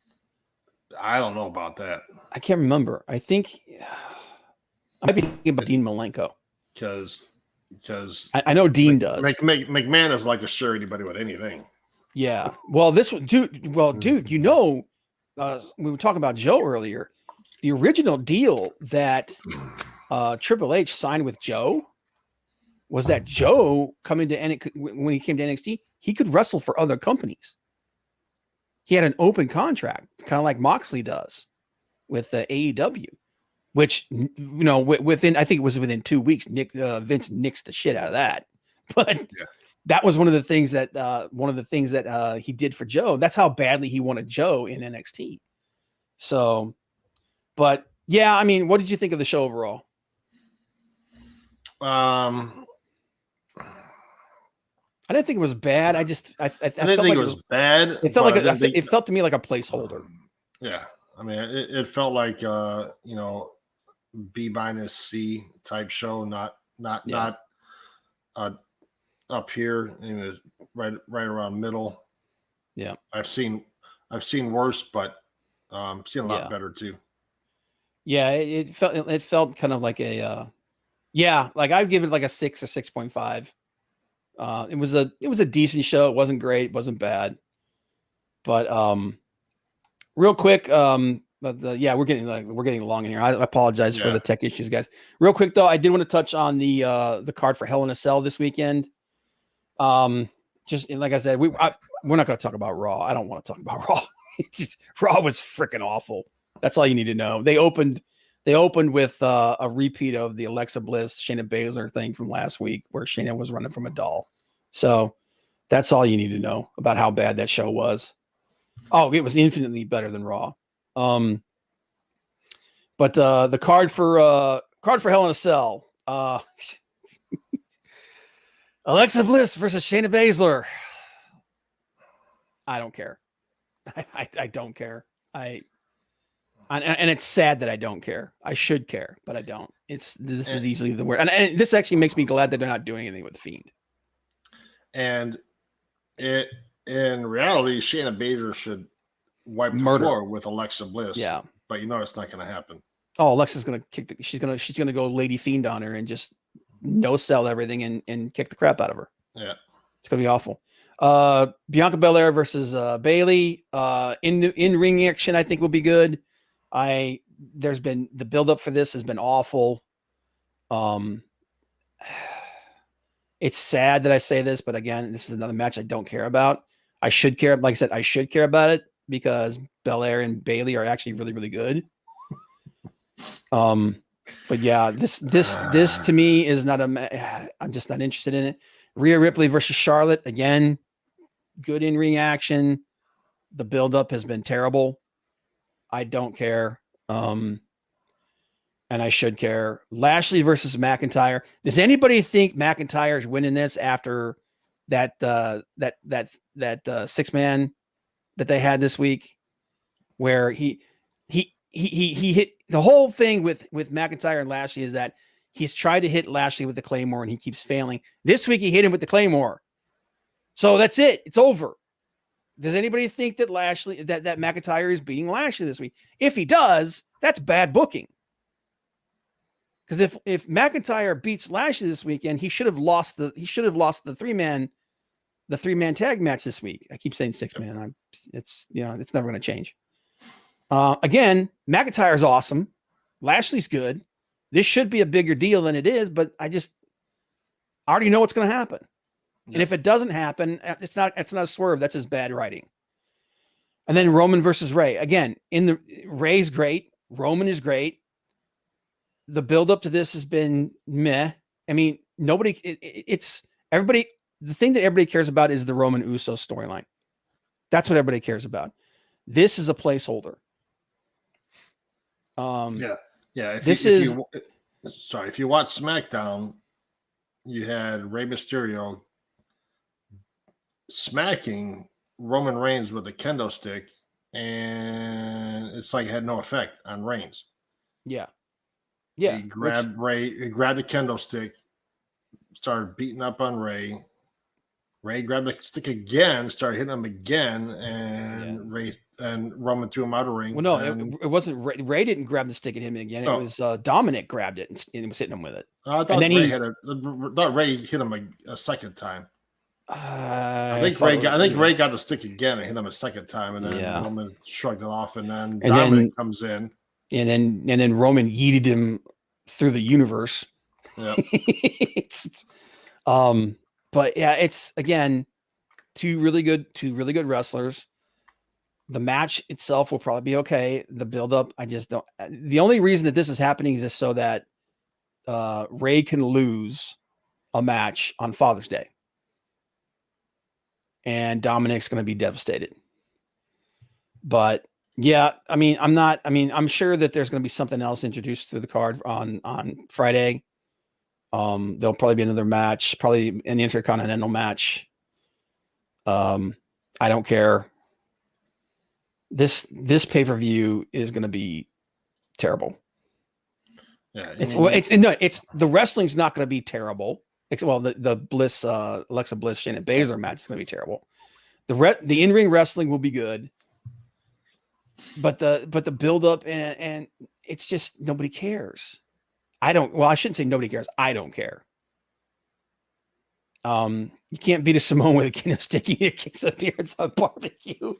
I don't know about that.
I can't remember. I think I might be thinking about Dean Malenko.
Because
I know Dean does.
McMahon is like to share anybody with anything.
Yeah. Well, this one, dude. Well, dude, we were talking about Joe earlier. The original deal that Triple H signed with Joe was that Joe coming to when he came to NXT, he could wrestle for other companies. He had an open contract, kind of like Moxley does with AEW, which within I think it was within 2 weeks, Vince nixed the shit out of that. But that was one of the things that he did for Joe. That's how badly he wanted Joe in NXT. So, but yeah, I mean, what did you think of the show overall? I didn't think it was bad. I
didn't think it was bad.
It felt it felt to me like a placeholder.
Yeah, I mean, it felt like B minus C type show, not up here. It was right around middle.
Yeah,
I've seen worse, but seen a lot better too.
Yeah, it felt kind of like a like I'd give it like a 6 or 6.5. It was a decent show. It wasn't great, it wasn't bad. But real quick, we're getting along in here. I apologize for the tech issues, guys. Real quick though, I did want to touch on the card for Hell in a Cell this weekend. Just like I said, we're not going to talk about Raw. I don't want to talk about Raw. Raw was freaking awful. That's all you need to know. They opened with a repeat of the Alexa Bliss, Shayna Baszler thing from last week, where Shayna was running from a doll. So that's all you need to know about how bad that show was. Oh, it was infinitely better than Raw. But the card for Hell in a Cell, Alexa Bliss versus Shayna Baszler. I don't care. I don't care. And it's sad that I don't care. I should care, but I don't. This is easily the worst. And this actually makes me glad that they're not doing anything with the Fiend.
And in reality, Shayna Baszler should wipe the floor with Alexa Bliss.
Yeah,
but it's not going to happen.
Oh, Alexa's going to kick she's going to go Lady Fiend on her and just no sell everything and kick the crap out of her.
Yeah,
it's going to be awful. Bianca Belair versus Bayley. In ring action, I think will be good. There's been the buildup for this has been awful. It's sad that I say this, but again, this is another match I don't care about. I should care. Like I said, I should care about it because Belair and Bayley are actually really, really good. But yeah, this to me is not I'm just not interested in it. Rhea Ripley versus Charlotte, again, good in ring action. The buildup has been terrible. I don't care. And I should care. Lashley versus McIntyre. Does anybody think McIntyre is winning this after that 6-man that they had this week, where he hit the whole thing with McIntyre and Lashley is that he's tried to hit Lashley with the Claymore and he keeps failing. This week he hit him with the Claymore. So that's it. It's over. Does anybody think that that McIntyre is beating Lashley this week? If he does, that's bad booking. Because if McIntyre beats Lashley this weekend, he should have lost the 3-man tag match this week. I keep saying 6-man. It's never going to change. Again, McIntyre's awesome. Lashley's good. This should be a bigger deal than it is, but I already know what's going to happen. Yeah. And if it doesn't happen, it's not a swerve. That's just bad writing. And then Roman versus Ray. Again, Ray's great. Roman is great. The buildup to this has been meh. I mean, everybody. The thing that everybody cares about is the Roman Uso storyline. That's what everybody cares about. This is a placeholder.
Yeah. If you watch SmackDown, you had Rey Mysterio smacking Roman Reigns with a kendo stick, and it's like it had no effect on Reigns.
Yeah.
He grabbed the kendo stick, started beating up on Ray. Ray grabbed the stick again, started hitting him again, and Roman threw him out of the ring.
Well, no, it wasn't Ray. Ray didn't grab the stick and hit him again. It was Dominic grabbed it and was hitting him with it.
I thought Ray hit him a second time. I think Ray got the stick again and hit him a second time, and then Roman shrugged it off, and then Dominic comes in,
and then Roman yeeted him through the universe.
Yeah.
But yeah, it's again two really good wrestlers. The match itself will probably be okay. The build-up, I just don't. The only reason that this is happening is just so that Ray can lose a match on Father's Day. And Dominic's going to be devastated. But yeah, I'm sure that there's going to be something else introduced through the card on Friday. There'll probably be another match, probably an Intercontinental match. I don't care. This pay-per-view is going to be terrible.
Yeah,
it's the wrestling's not going to be terrible. Well, the Bliss, Alexa Bliss, Shayna Baszler match is going to be terrible. The in-ring wrestling will be good, but the build-up and it's just nobody cares. I shouldn't say nobody cares. I don't care. You can't beat a Samoan with a kendo stick. You kicks appearance on barbecue.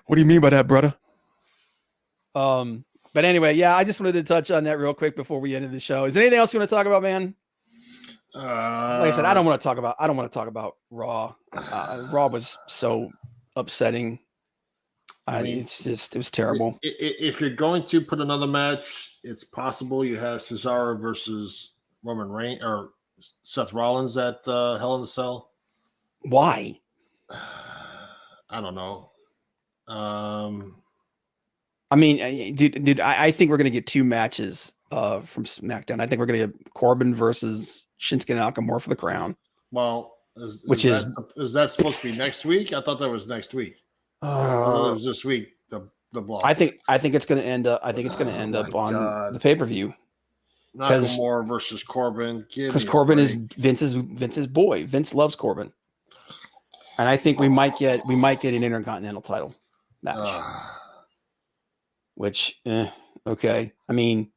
What do you mean by that, brother? But anyway, yeah, I just wanted to touch on that real quick before we ended the show. Is there anything else you want to talk about, man? Like I said, I don't want to talk about Raw. Raw was so upsetting. It was terrible.
If you're going to put another match, it's possible you have Cesaro versus Roman Reigns or Seth Rollins at Hell in a Cell.
Why?
I don't know.
I mean, dude, I think we're going to get two matches from SmackDown. I think we're going to get Corbin versus Shinsuke Nakamura for the crown.
Well, is that supposed to be next week? I thought that was next week. I thought it was this week. The block.
I think it's going to end up. I think it's going to end up on the pay-per-view.
Nakamura versus Corbin.
Because Corbin is Vince's boy. Vince loves Corbin, and I think we might get an Intercontinental title match. Which, okay. I mean,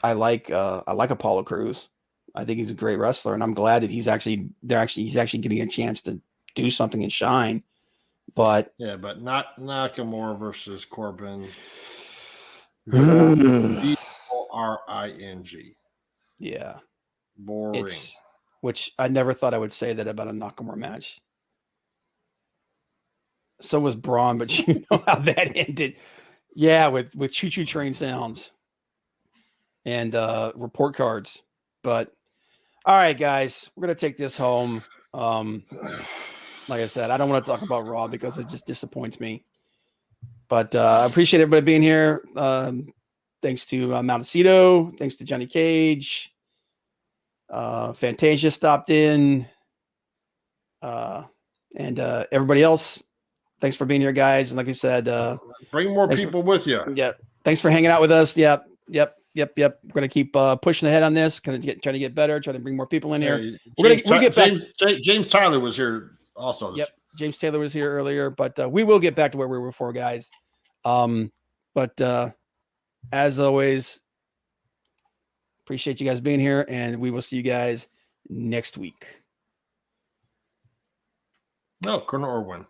I like Apollo Crews. I think he's a great wrestler, and I'm glad that he's actually getting a chance to do something and shine. But
yeah, but not Nakamura versus Corbin. Boring.
Yeah,
boring.
Which I never thought I would say that about a Nakamura match. So was Braun, but you know how that ended. Yeah, with choo-choo train sounds and report cards. But all right, guys, we're gonna take this home. Like I said, I don't want to talk about Raw because it just disappoints me. But I appreciate everybody being here. Thanks to Montecito. Thanks to Johnny Cage. Fantasia stopped in. And everybody else. Thanks for being here, guys. And like I said,
bring more people with you.
Yeah. Thanks for hanging out with us. Yep. We're gonna keep pushing ahead on this. Trying to get better. Trying to bring more people in here.
James Tyler was here also.
Yep. James Taylor was here earlier, but we will get back to where we were before, guys. But as always, appreciate you guys being here, and we will see you guys next week.
No, Colonel Orwin.